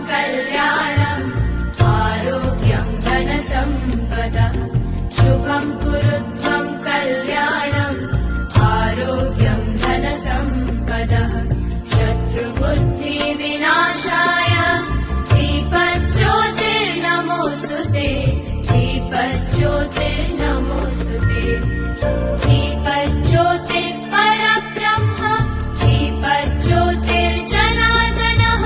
कल्याणम् आरोग्यं धनसम्पदः शुभं कुरु त्वं कल्याणम् आरोग्यं धनसम्पदः शत्रुबुद्धिविनाशाय दीपज्योतिर्नमोऽस्तुते दीपज्योतिर्नमोऽस्तुते दीपज्योतिर्परब्रह्म दीपज्योतिर्जनार्दनः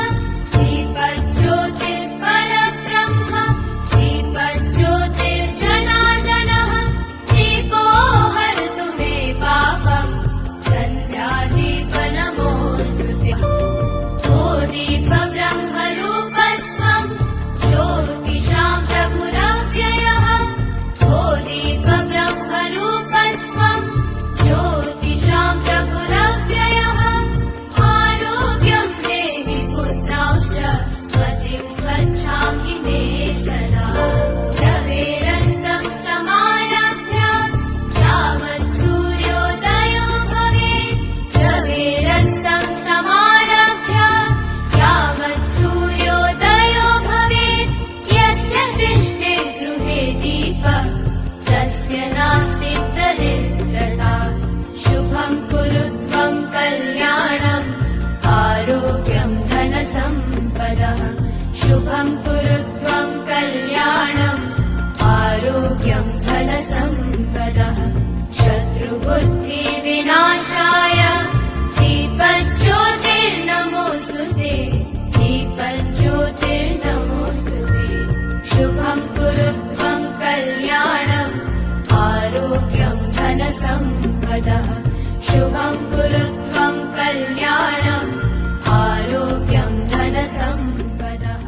दीपज्योतिर्परब्रह्म दीपज्योतिर्जनार्दनः दीपो हरतु मे पापम् सन्ध्यादीपनमोऽस्तुते ओ दीपब्रह्मरूपस्त्वं ज्योतिषां प्रभुरव्ययः ओ दीपब्रह्मरूपस्त्वं ज्योतिषां प्रभुरव्ययः आरोग्यं देहि पुत्रांश्च मतिं स्वच्छामि मे सदा रवेरस्तं समारभ्य यावत् सूर्योदयो भवेत् रवेरस्तं समारभ्य यावत् सूर्योदयो भवेत् यस्य तिष्ठे गृहे दीपः तस्य नास्ति दरिद्रता शुभं कुरु त्वं कल्याणम् आरोग्यं धनसम्पदः शुभं कुरु त्वं कल्याणम् आरोग्यं धनसम्पदः शत्रुबुद्धिविनाशाय दीपज्योतिर्नमोऽस्तुते दीपज्योतिर्नमोऽस्तुते शुभं कुरु त्वं कल्याणम् आरोग्यं धनसम्पदः शुभं कुरु त्वं कल्याणम् आरोग्यं धनसम्पदः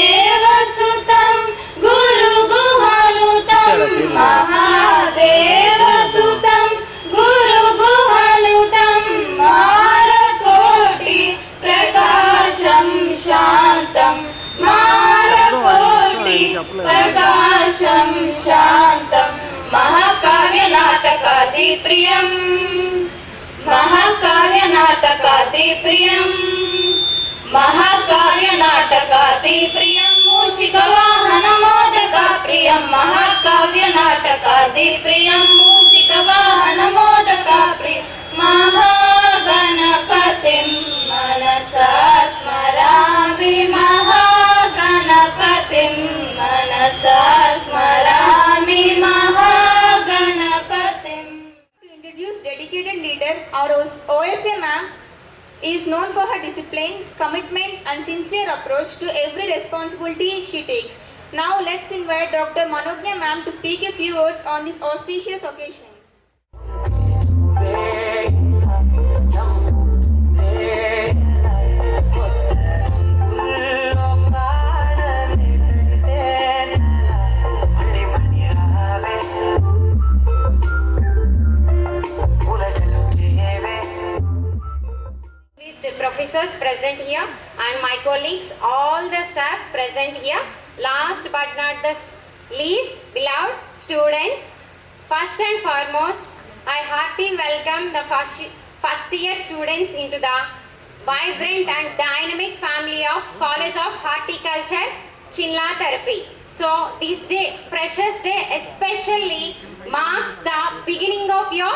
महादेवसुतं गुरुगुहानुतं महादेवसुतं गुरुगुहानुतं मारकोटि प्रकाशं शान्तं मारकोटि प्रकाशं शान्तं महाकाव्यनाटकादिप्रियम् महाकाव्यनाटकादिप्रियम् महाकाव्यनाटकादिप्रियं मूषिकवाहनमोदकाप्रियं महाकाव्यनाटकादिप्रियं मूषिकवाहनमोदकाप्रियं महागणपतिं मनसा स्मरामि महागणपतिं मनसा स्मरामि महागणपतिं. To introduce dedicated leader, our OSA ma'am is known for her discipline, commitment and sincere approach to every responsibility she takes. Now let's invite Dr. Manognya ma'am to speak a few words on this auspicious occasion. professors present here and my colleagues, all the staff present here. Last but not the least, beloved students, first and foremost, I heartily welcome the first year students into the vibrant and dynamic family of College of Horticulture, Chinla Therapy. So this day, Freshers Day especially marks the beginning of your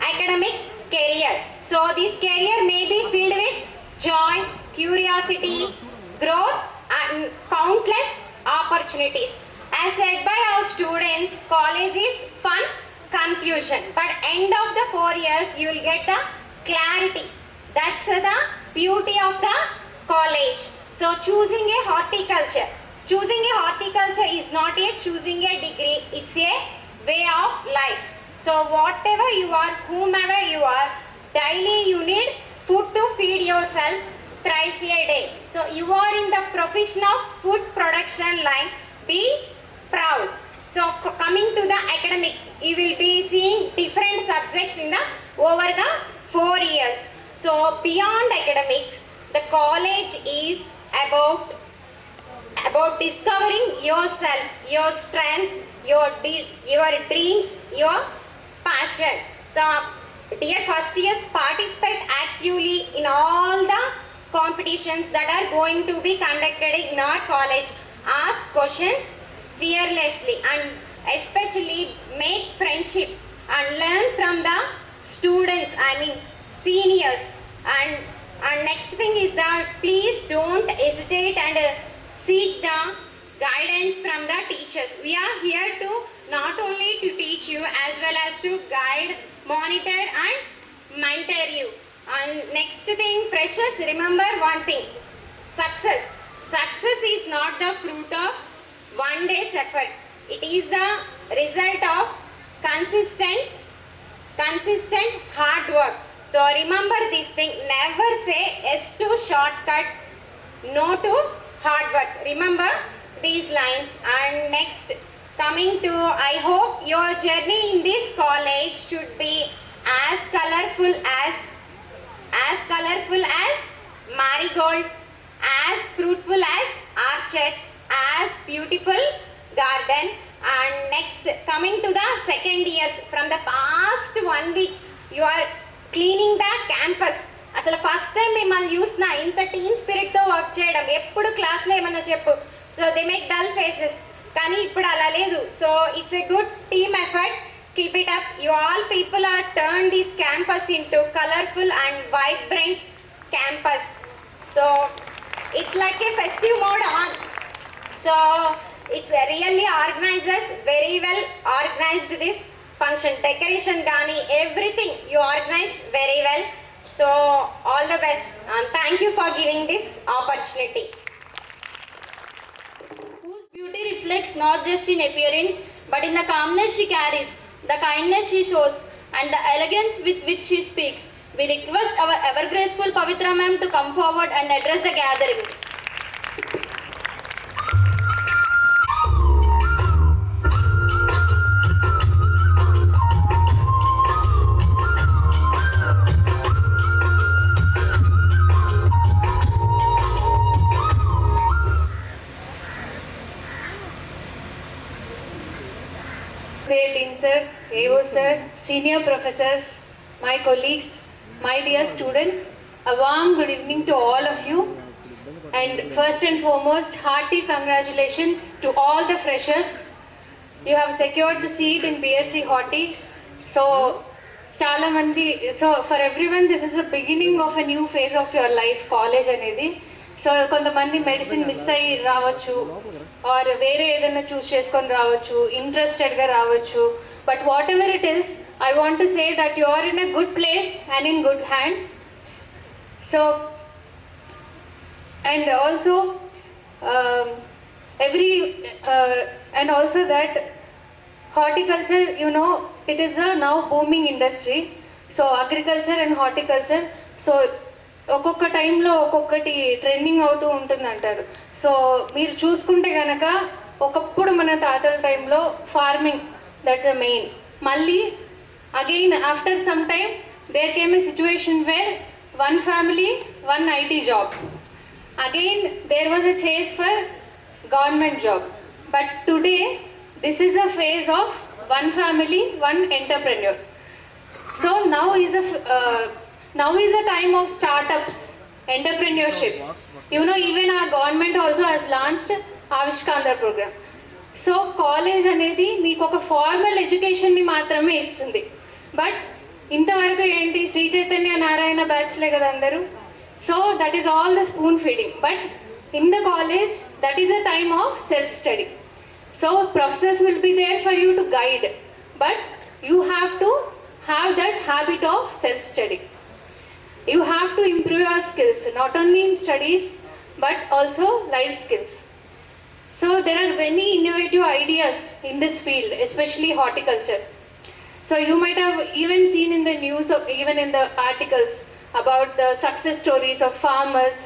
academic career. So this career may be filled with joy, curiosity, growth and countless opportunities. As said by our students, college is fun, confusion, but end of the 4 years you will get the clarity. That's the beauty of the college. So choosing a horticulture is not a choosing a degree, it's a way of life. So whatever you are, whomever you are, daily you need food to feed yourself thrice a day. So you are in the profession of food production line, be proud. So coming to the academics, you will be seeing different subjects in the over the 4 years. So beyond academics, the college is about discovering yourself, your strength, your dreams, your passion. So dear first years, participate actively in all the competitions that are going to be conducted in our college. Ask questions fearlessly and especially make friendship and learn from the students, seniors. And next thing is that please don't hesitate and seek the guidance from the teachers. We are here to not only to teach you as well as to guide, monitor and mentor you. And next thing, freshers, remember one thing, success is not the fruit of one day's effort. It is the result of consistent hard work. So remember this thing, never say yes to shortcut, no to hard work. Remember these lines. And next, coming to, I hope your journey in this college should be as colorful as marigolds, as fruitful as orchards, as beautiful garden. And next, coming to the second years, from the past 1 week you are cleaning the campus. అసలు first time మిమ్మల్ని చూసిన ఇంత team స్పిరిట్తో work చేయడం, ఎప్పుడు క్లాస్లో ఏమన్నా చెప్పు, so they make dull faces, కానీ ఇప్పుడు అలా లేదు. So it's a good team effort, keep it up. You all people are turn this campus into colourful and vibrant campus. So it's like a festive mode on. So it's really organizers very well organized this function, decoration కానీ everything you organized very well. So all the best and thank you for giving this opportunity. Whose beauty reflects not just in appearance but in the calmness she carries, the kindness she shows and the elegance with which she speaks. We request our ever graceful Pavitra ma'am to come forward and address the gathering. Dean sir, AO sir, senior professors, my colleagues, my dear students, a warm good evening to all of you. And first and foremost, hearty congratulations to all the freshers. You have secured the seat in BSc Horti. So for everyone, this is the beginning of a new phase of your life, college anedi. So కొంతమంది medicine miss అయ్యి రావచ్చు, are వేరే ఏదైనా చూస్ చేసుకొని రావచ్చు, ఇంట్రెస్టెడ్గా రావచ్చు. But whatever it is, I want to say that you are in a good place and in good hands. So and also and also that horticulture, you know, it is a now booming industry. So agriculture and horticulture, so ఒక్కొక్క టైంలో ఒక్కొక్కటి trending అవుతూ ఉంటుంది అంటారు. So మీరు చూసుకుంటే కనుక ఒకప్పుడు మన తాతల టైంలో ఫార్మింగ్, దట్స్ అ మెయిన్. మళ్ళీ again after some time there came a situation where one family one IT job. Again, there was a chase for government job. But today, this is a phase of one family, one entrepreneur. So now is a time of startups, entrepreneurships. You know, even our government also has launched Avishkandar program. So college అనేది మీకు ఒక formal ఎడ్యుకేషన్ని మాత్రమే ఇస్తుంది. But ఇంతవరకు ఏంటి, శ్రీ చైతన్య నారాయణ బ్యాచ్లే కదా అందరూ. So that is all the spoon feeding. But in the college that is a time of self study. So professors will be there for you to guide, but you have to have that habit of self study. You have to improve your skills, not only in studies, but also life skills. So there are many innovative ideas in this field, especially horticulture. So you might have even seen in the news, or even in the articles, about the success stories of farmers.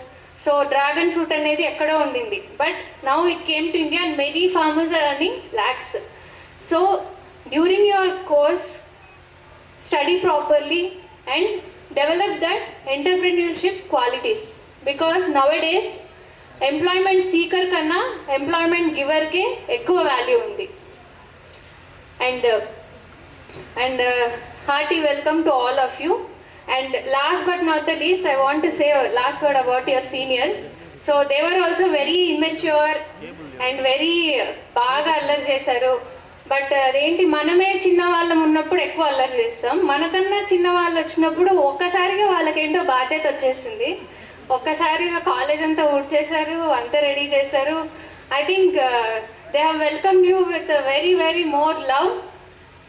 So dragon fruit anedi ekkada undindi, but now it came to India and many farmers are earning lakhs. So during your course, study properly and develop that entrepreneurship qualities, because nowadays employment seeker kanna employment giver ke ekkuva value undi. And hearty welcome to all of you. And last but not the least, I want to say a last word about your seniors. So they were also very immature and very baga allari chesaru. But అదేంటి, మనమే చిన్నవాళ్ళం ఉన్నప్పుడు ఎక్కువ అల్లరి చేస్తాం. మనకన్నా చిన్నవాళ్ళు వచ్చినప్పుడు ఒక్కసారిగా వాళ్ళకేంటో బాధ్యత వచ్చేసింది. ఒక్కసారిగా కాలేజ్ అంతా ఊడ్చేశారు, అంతా రెడీ చేశారు. I think they have welcome you with very very more love.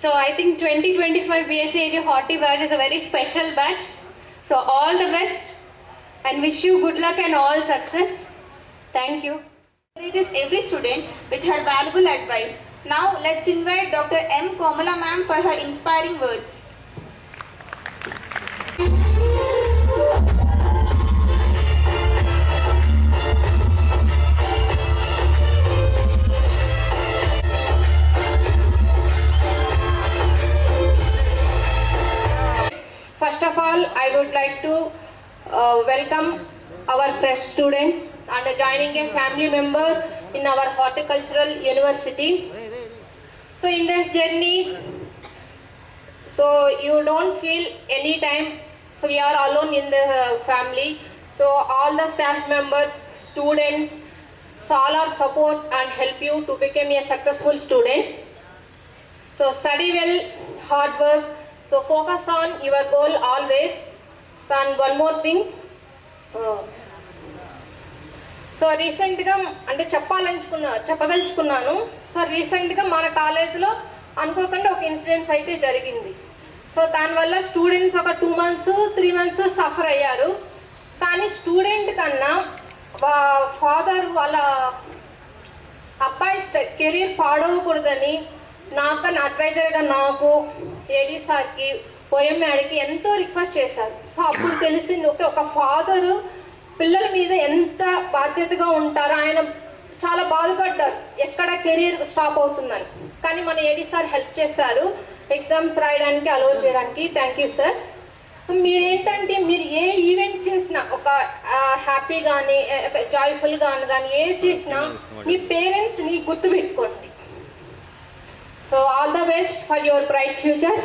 So I think 2025 BSc Horti batch is a very special batch. So all the best and wish you good luck and all success. Thank you. Encourages every student with her valuable advice. Now let's invite Dr. M. Komala ma'am for her inspiring words. First of all, I would like to welcome our fresh students and joining a family member in our horticultural university. So in this journey, so you don't feel any time, so we are alone in the family. So all the staff members, students, so all our support and help you to become a successful student. So study well, hard work, so focus on your goal always. So and one more thing, so రీసెంట్గా అంటే చెప్పదలుచుకున్నాను. So రీసెంట్గా మన కాలేజ్లో అనుకోకుండా ఒక incidents అయితే జరిగింది. సో దానివల్ల స్టూడెంట్స్ ఒక 2 months 3 months సఫర్ అయ్యారు. కానీ స్టూడెంట్ కన్నా ఫాదర్ వాళ్ళ అబ్బాయి కెరీర్ పాడవకూడదని నాకన్నా అడ్వైజర్గా నాకు ఏడీ సార్కి పోయమ్యాడికి ఎంతో రిక్వెస్ట్ చేశారు. సో అప్పుడు తెలిసింది ఒక ఫాదరు పిల్లల మీద ఎంత బాధ్యతగా ఉంటారో. ఆయన చాలా బాధపడ్డారు ఎక్కడ కెరీర్ స్టాప్ అవుతుందని. కానీ మన ఏడీ సార్ హెల్ప్ చేశారు ఎగ్జామ్స్ రాయడానికి, అలో చేయడానికి. Thank you sir. సో మీరేంటంటే మీరు ఏ ఈవెంట్ చేసినా, ఒక హ్యాపీ కానీ జాయ్ఫుల్ కానీ ఏది చేసినా మీ పేరెంట్స్ని గుర్తుపెట్టుకోండి. So all the best for your bright future.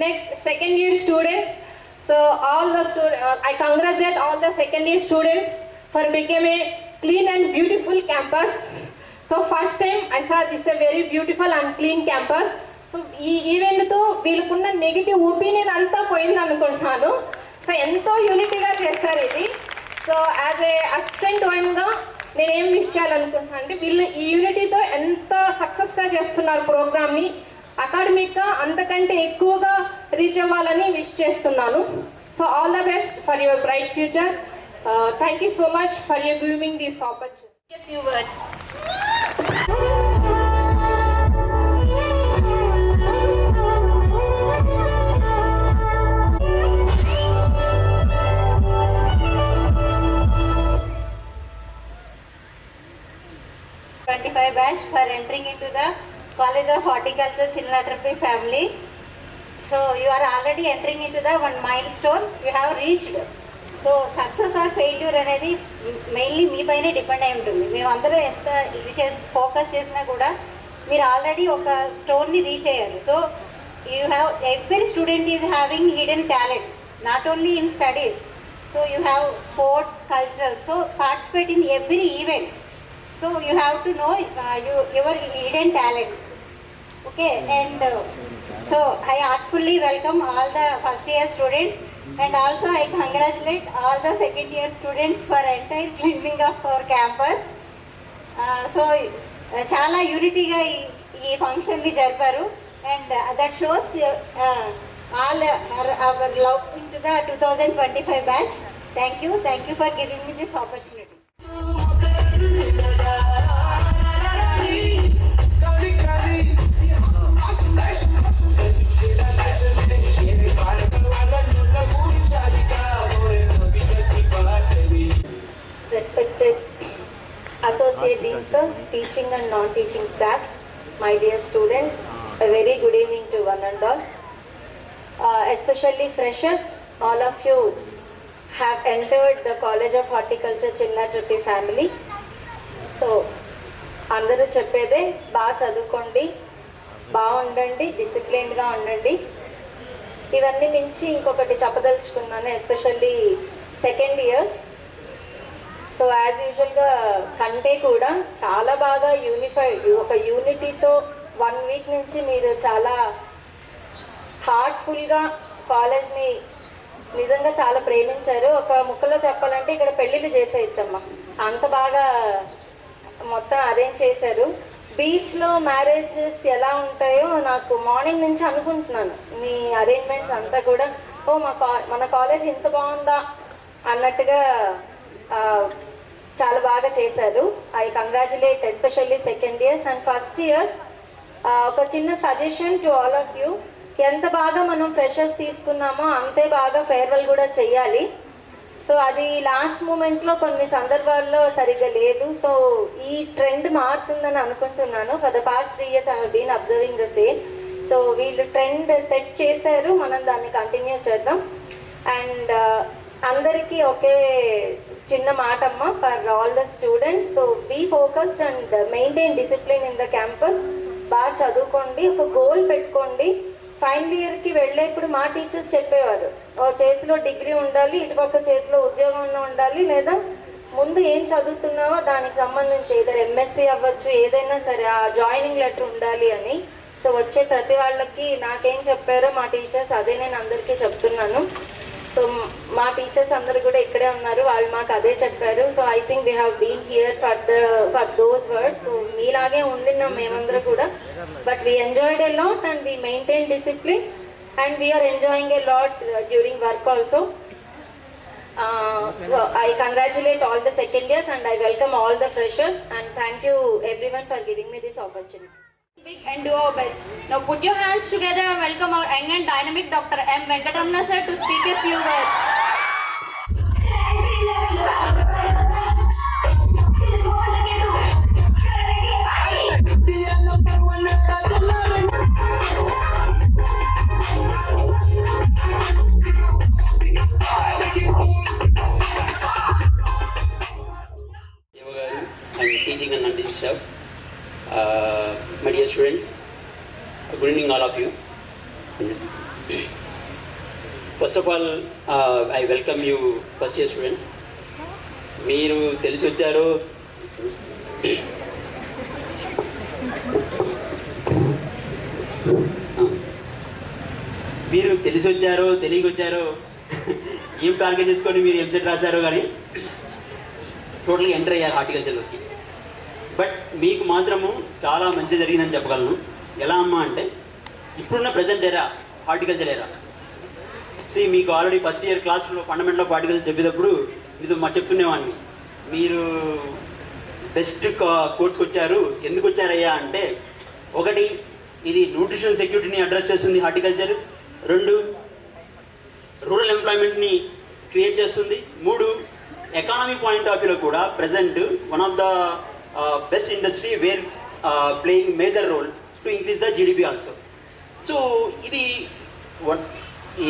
Next second year students. So all the I congratulate all the second year students for becoming a clean and beautiful campus. So first time I saw this a very beautiful and clean campus. So ఈ ఈవెంట్తో వీళ్ళకున్న negative opinion అంతా పోయింది అనుకుంటున్నాను. So ఎంతో యూనిటీగా చేస్తారు ఇది. So as a assistant వన్గా నేనేం విష్ చేయాలనుకుంటున్నాను అంటే, వీళ్ళు ఈ యూనిటీతో ఎంత సక్సెస్గా చేస్తున్నారు ప్రోగ్రామ్ని. అకాడమిక్గా అంతకంటే ఎక్కువగా రీచ్ అవ్వాలని విష్ చేస్తున్నాను. So all the best for your bright future. Thank you so much for your giving this opportunity. A few words. Batch for entering into the College of Horticulture Chinatrappi family. So you are already entering into the one milestone you have reached. So success or failure అనేది mainly మీ పైనే depend అయి ఉంటుంది. మేమందరం ఎంత ఇది focus చేసినా కూడా మీరు ఆల్రెడీ ఒక స్టోన్ని రీచ్ అయ్యారు. So you have every student is having hidden talents not only in studies. So you have sports, cultural, so participate in every event. So you have to know your hidden talents. Okay, and so I heartfully welcome all the first year students, and also I congratulate all the second year students for entire cleaning of our campus. So చాలా యూనిటీగా ఈ ఫంక్షన్ని జరిపారు, and that shows all our love into the 2025 batch. Thank you for giving me this opportunity. Respected Associate Dean Sir, teaching and non-teaching staff, my dear students, a very good evening to one and all. Especially freshers, all of you have entered the College of Horticulture Chilnatrappi family. So, అందరూ చెప్పేదే బాగా చదువుకోండి, బాగుండండి, డిసిప్లిన్గా ఉండండి. ఇవన్నీ మించి ఇంకొకటి చెప్పదలుచుకున్నాను, especially second years. So as యూజువల్గా కంటే కూడా చాలా బాగా యూనిఫైడ్, ఒక యూనిటీతో 1 వీక్ నుంచి మీరు చాలా హార్ట్ఫుల్గా కాలేజ్ని నిజంగా చాలా ప్రేమించారు. ఒక ముక్కలో చెప్పాలంటే ఇక్కడ పెళ్ళిళ్ళు చేసేయచ్చమ్మా, అంత బాగా మొత్తం అరేంజ్ చేశారు. బీచ్లో మ్యారేజెస్ ఎలా ఉంటాయో నాకు మార్నింగ్ నుంచి అనుకుంటున్నాను, మీ అరేంజ్మెంట్స్ అంతా కూడా మన కాలేజ్ ఇంత బాగుందా అన్నట్టుగా చాలా బాగా చేశారు. I congratulate especially second years and first years. ఒక చిన్న suggestion to all of you, ఎంత బాగా మనం ఫ్రెషర్స్ తీసుకున్నామో అంతే బాగా ఫేర్వెల్ కూడా చెయ్యాలి. సో అది లాస్ట్ మూమెంట్లో కొన్ని సందర్భాల్లో సరిగ్గా లేదు. సో ఈ ట్రెండ్ మారుతుందని అనుకుంటున్నాను. For the past 3 years I have been observing the same. So వీళ్ళు ట్రెండ్ సెట్ చేశారు, మనం దాన్ని కంటిన్యూ చేద్దాం. అండ్ అందరికీ ఒకే చిన్న మాట అమ్మ, for all the students, so be focused and maintain discipline in the campus. బాగా చదువుకోండి, ఒక గోల్ పెట్టుకోండి. ఫైనల్ ఇయర్కి వెళ్ళేప్పుడు మా టీచర్స్ చెప్పేవారు, ఓ చేతిలో డిగ్రీ ఉండాలి, ఇటుపక్క చేతిలో ఉద్యోగం ఉండాలి, లేదా ముందు ఏం చదువుతున్నావో దానికి సంబంధించి ఏదైనా ఎంఎస్సీ అవ్వచ్చు, ఏదైనా సరే ఆ జాయినింగ్ లెటర్ ఉండాలి అని. సో వచ్చే ప్రతి వాళ్ళకి నాకేం చెప్పారో మా టీచర్స్ అదే నేను అందరికీ చెప్తున్నాను. సో మా టీచర్స్ అందరు కూడా ఇక్కడే ఉన్నారు, వాళ్ళు మాకు అదే చెప్పారు. So I think we have been here for those words. So మీలాగే ఉండినాం మేమందరూ కూడా, but we enjoyed a lot and we maintain discipline and we are enjoying a lot during work also. I congratulate all the second years and I welcome all the freshers, and thank you everyone for giving me this opportunity. Big and do our best. Now put your hands together and welcome our young and dynamic Dr. M. Venkatamana sir to speak a few words. Teaching and non-teaching staff, my dear students, good evening all of you. First of all, I welcome you first year students. మీరు తెలిసి వచ్చారు, మీరు తెలిసి వచ్చారో తెలియకొచ్చారో ఏం target చేసుకొని మీరు ఎంసెట్ రాశారో కానీ టోటల్గా ఎంటర్ అయ్యారు హార్టికల్చర్లోకి. బట్ మీకు మాత్రము చాలా మంచి జరిగిందని చెప్పగలను. ఎలా అమ్మా అంటే, ఇప్పుడున్న ప్రజెంట్ ఎరా హార్టికల్చర్ ఎరా. మీకు ఆల్రెడీ ఫస్ట్ ఇయర్ క్లాస్లో ఫండమెంటల్ ఆఫ్ హార్టికల్చర్ చెప్పేటప్పుడు మీతో చెప్తునేవాడిని, మీరు బెస్ట్ కోర్స్కి వచ్చారు. ఎందుకు వచ్చారయ్యా అంటే, ఒకటి ఇది న్యూట్రిషనల్ సెక్యూరిటీని అడ్రస్ చేస్తుంది హార్టికల్చర్, 2 రూరల్ ఎంప్లాయ్మెంట్ని క్రియేట్ చేస్తుంది, 3 ఎకానమీ పాయింట్ ఆఫ్ వ్యూలో కూడా present one of the best industry where playing major role to increase the GDP also. So ఇది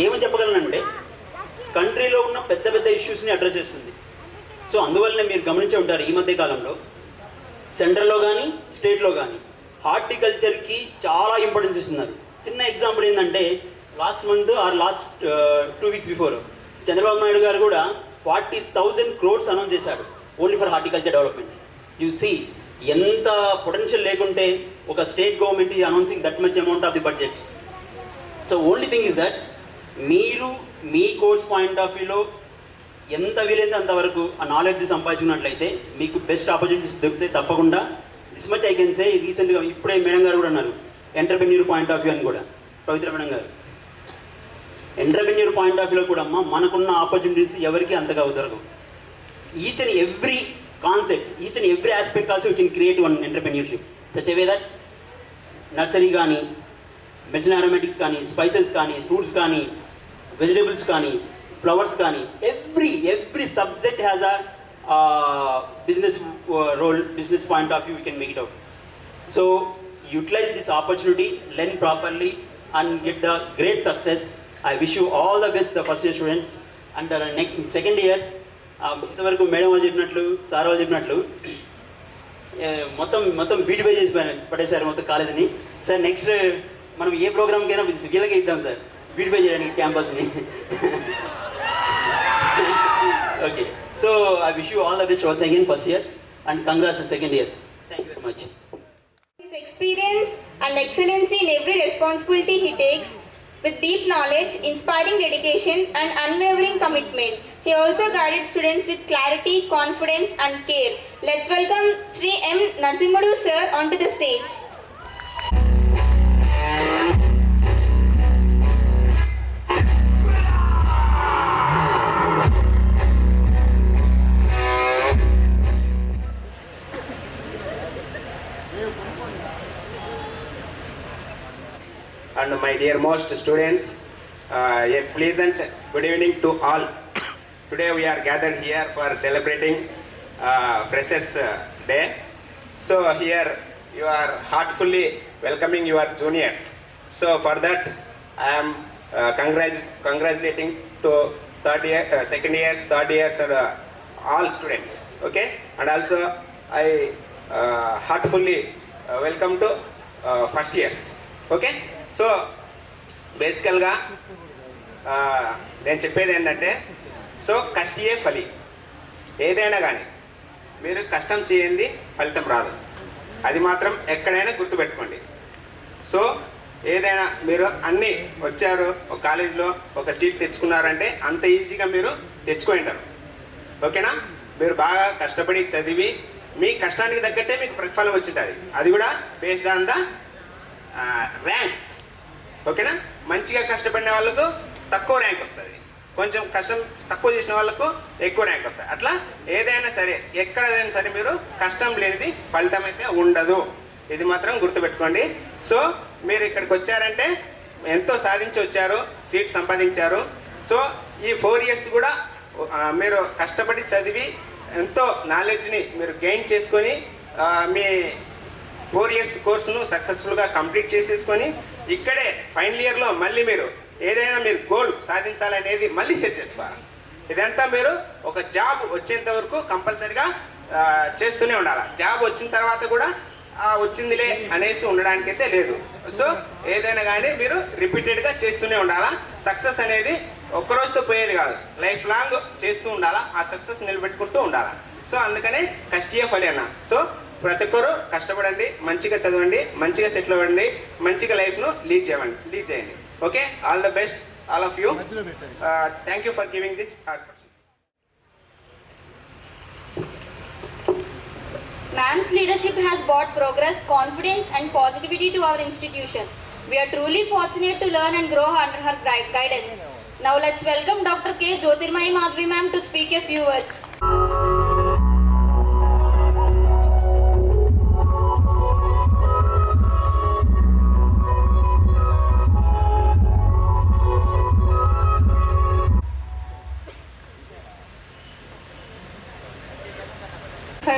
ఏమని చెప్పగలనంటే, కంట్రీలో ఉన్న పెద్ద పెద్ద ఇష్యూస్ని అడ్రస్ చేస్తుంది. సో అందువల్లనే మీరు గమనించే ఉంటారు ఈ మధ్య కాలంలో సెంట్రల్లో కానీ స్టేట్లో కానీ హార్టికల్చర్కి చాలా ఇంపార్టెన్స్ ఇస్తున్నారు. చిన్న ఎగ్జాంపుల్ ఏంటంటే last month or last 2 weeks before Chandrababu Naidu garu కూడా 40,000 crores అనౌన్స్ చేశాడు only for horticulture development. You see ఎంత పొటెన్షియల్ లేకుంటే ఒక స్టేట్ గవర్నమెంట్ ఈ announcing that much amount of the budget. So only thing is that మీరు మీ కోర్స్ పాయింట్ ఆఫ్ వ్యూలో ఎంత వీలైతే అంతవరకు ఆ నాలెడ్జ్ సంపాదించుకున్నట్లయితే మీకు బెస్ట్ ఆపర్చునిటీస్ దొరికితే తప్పకుండా this much I can say. రీసెంట్గా ఇప్పుడే మేడం గారు కూడా అన్నారు ఎంటర్ప్రెన్యూర్ పాయింట్ ఆఫ్ వ్యూ అని కూడా, Pavitra madam garu. Entrepreneur point of వ్యూలో కూడా అమ్మ మనకున్న ఆపర్చునిటీస్ ఎవరికి అంతగా దొరకవు. Each and every concept, each and every aspect also you can create one entrepreneurship such a way that nursery కానీ, మెడిసిన్ అరోమేటిక్స్ కానీ, స్పైసెస్ కానీ, ఫ్రూట్స్ కానీ, వెజిటేబుల్స్ కానీ, ఫ్లవర్స్ కానీ, every subject has a business role, business point of view we can make it out. So utilize this opportunity, learn properly and get the great success. I wish you all the best, the first year students, and the next second year ఇంతవరకు madam వాళ్ళు చెప్పినట్లు, sir వాళ్ళు చెప్పినట్లు మొత్తం బీటిఫై చేసి పడేసారు మొత్తం కాలేజీని. Sir next మనం ఏ ప్రోగ్రామ్కైనా వీళ్ళకి ఇద్దాం సార్ బీటిఫై చేయడానికి క్యాంపస్ని. Okay, so I wish you all the best once again first years and congrats on second years. Thank you very much. His experience and excellency in every responsibility he takes with deep knowledge, inspiring dedication and unwavering commitment. He also guided students with clarity, confidence and care. Let's welcome Sri M. Narsimadu sir onto the stage. And my dear most students, a pleasant good evening to all. Today we are gathered here for celebrating Freshers Day. So here you are heartfully welcoming your juniors. So for that I am congratulating to second years, third years and all students. Okay, and also I heartfully welcome to first years. Okay. So బేసికల్గా నేను చెప్పేది ఏంటంటే, so కష్టియే ఫలి. ఏదైనా కానీ మీరు కష్టం చేయండి ఫలితం రాదు, అది మాత్రం ఎక్కడైనా గుర్తుపెట్టుకోండి. సో ఏదైనా మీరు అన్నీ వచ్చారు ఒక కాలేజీలో ఒక సీట్ తెచ్చుకున్నారంటే అంత ఈజీగా మీరు తెచ్చుకుంటారు. ఓకేనా? మీరు బాగా కష్టపడి చదివి మీ కష్టానికి తగ్గట్టే మీకు ప్రతిఫలం వచ్చింటుంది. అది కూడా బేస్డ్ ఆన్ ద ర్యాంక్స్. ఓకేనా? మంచిగా కష్టపడిన వాళ్ళకు తక్కువ ర్యాంక్ వస్తుంది, కొంచెం కష్టం తక్కువ చేసిన వాళ్ళకు ఎక్కువ ర్యాంక్ వస్తుంది. అట్లా ఏదైనా సరే ఎక్కడైనా సరే మీరు కష్టం లేనిది ఫలితం అయితే ఉండదు, ఇది మాత్రం గుర్తుపెట్టుకోండి. సో మీరు ఇక్కడికి వచ్చారంటే ఎంతో సాధించి వచ్చారు, సీట్ సంపాదించారు. సో ఈ 4 years కూడా మీరు కష్టపడి చదివి ఎంతో నాలెడ్జ్ని మీరు గెయిన్ చేసుకొని మీ 4 years కోర్సును సక్సెస్ఫుల్గా కంప్లీట్ చేసేసుకొని ఇక్కడే ఫైనల్ ఇయర్లో మళ్ళీ మీరు ఏదైనా మీరు గోల్ సాధించాలనేది మళ్ళీ సెట్ చేసుకోవాలి. ఇదంతా మీరు ఒక జాబ్ వచ్చేంత వరకు కంపల్సరిగా చేస్తూనే ఉండాలి. జాబ్ వచ్చిన తర్వాత కూడా వచ్చిందిలే అనేసి ఉండడానికి అయితే లేదు. సో ఏదైనా కానీ మీరు రిపీటెడ్గా చేస్తూనే ఉండాలా. సక్సెస్ అనేది ఒక్కరోజుతో పోయేది కాదు, లైఫ్ లాంగ్ చేస్తూ ఉండాలా, ఆ సక్సెస్ నిలబెట్టుకుంటూ ఉండాలా. సో అందుకనే కష్టియే ఫలి అన్న. సో ప్రతి ఒక్కరు కష్టపడండి, మంచిగా చదవండి, మంచిగా సెటిల్ అవ్వండి, మంచిగా లైఫ్ను లీడ్ చేయండి. Okay, all the best all of you. Thank you for giving this opportunity. Ma'am's leadership has brought progress, confidence and positivity to our institution. We are truly fortunate to learn and grow under her guidance. Now let's welcome Dr. K. Jyotirmayi Madhavi ma'am to speak a few words.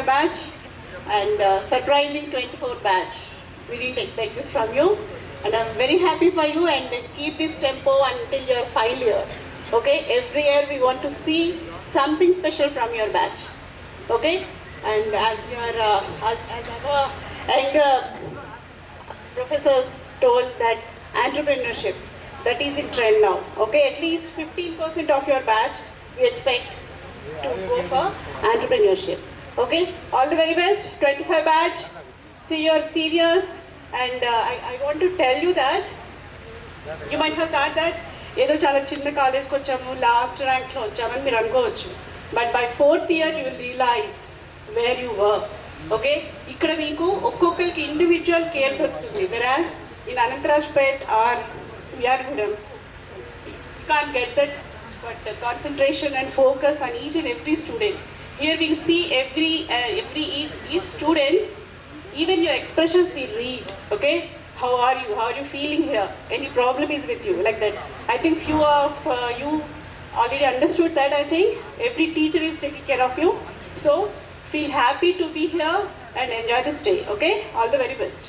Batch and surprising 24 batch. We didn't expect this from you and I'm very happy for you, and keep this tempo until your final year. Okay, every year we want to see something special from your batch. Okay, and as our younger professors told that entrepreneurship, that is in trend now. Okay, at least 15% of your batch we expect to go for entrepreneurship. Okay, all the very best, 25 batch. See your seniors, and I want to tell you that you might have thought that ఏదో చాలా చిన్న కాలేజ్కి వచ్చాము, last ర్యాంక్స్లో వచ్చామని మీరు అనుకోవచ్చు. But by 4th year you will realize where you were. ఓకే, ఇక్కడ మీకు ఒక్కొక్కరికి ఇండివిజువల్ కేర్ దొరుకుతుంది. వెరాజ్ in Anantharajpet or VR Gudem you can't get that but concentration and focus on each and every student. Here we see each student, even your expressions we read. Okay, how are you feeling here, any problem is with you, like that. I think few of you already understood that. I think every teacher is taking care of you, so feel happy to be here and enjoy this day. Okay, all the very best.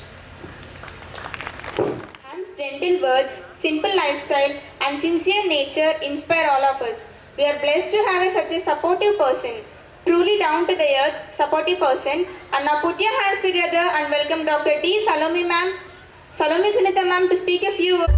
Ma'am's gentle words, simple lifestyle and sincere nature inspire all of us. We are blessed to have such a supportive person, truly down to the earth, supportive person. And now put your hands together and welcome Dr. T. Salome ma'am, Salome Sunitha ma'am to speak a few words.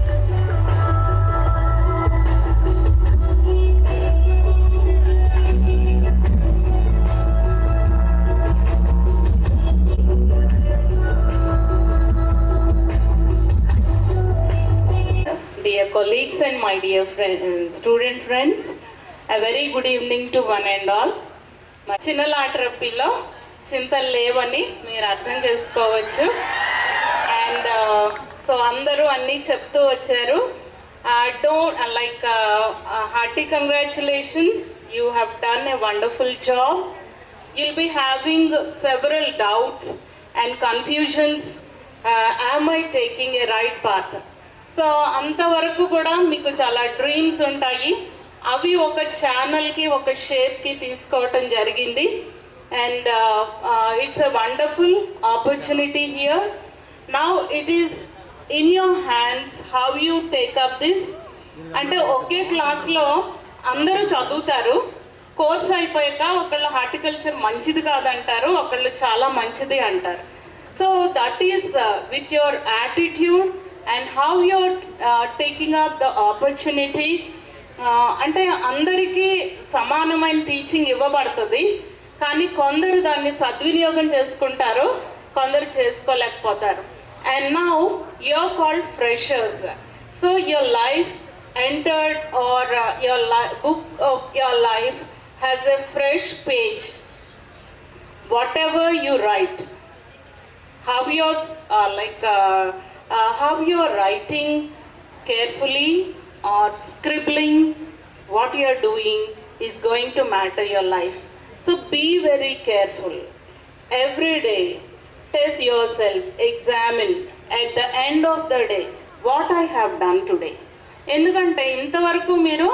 Dear colleagues and my dear student friends, a very good evening to one and all. మా చిన్నలాటరప్పిలో చింతలు లేవని మీరు అర్థం చేసుకోవచ్చు. And so అందరూ అన్నీ చెప్తూ వచ్చారు. Hearty congratulations, you have done a wonderful job. You'll be having several doubts and confusions. Am I taking a right path? So అంతవరకు కూడా మీకు చాలా డ్రీమ్స్ ఉంటాయి. అవి ఒక ఛానల్కి, ఒక షేప్కి తీసుకోవటం జరిగింది. And it's a wonderful opportunity here. Now it is in your hands how you take up this. అంటే ఒకే క్లాస్లో అందరూ చదువుతారు. కోర్స్ అయిపోయాక ఒకళ్ళు హార్టికల్చర్ మంచిది కాదంటారు, ఒకళ్ళు చాలా మంచిది అంటారు. So that is with your attitude and how you're taking up the opportunity. అంటే అందరికీ సమానమైన టీచింగ్ ఇవ్వబడుతుంది, కానీ కొందరు దాన్ని సద్వినియోగం చేసుకుంటారు, కొందరు చేసుకోలేకపోతారు. And now you're called freshers. So your life entered or your book of your life has a fresh page. Whatever you write, how you're how you're writing carefully or scribbling, what you're doing is going to matter your life. So be very careful. Every day, test yourself, examine at the end of the day what I have done today. ఎందుకంటే ఇంతవరకు మీరు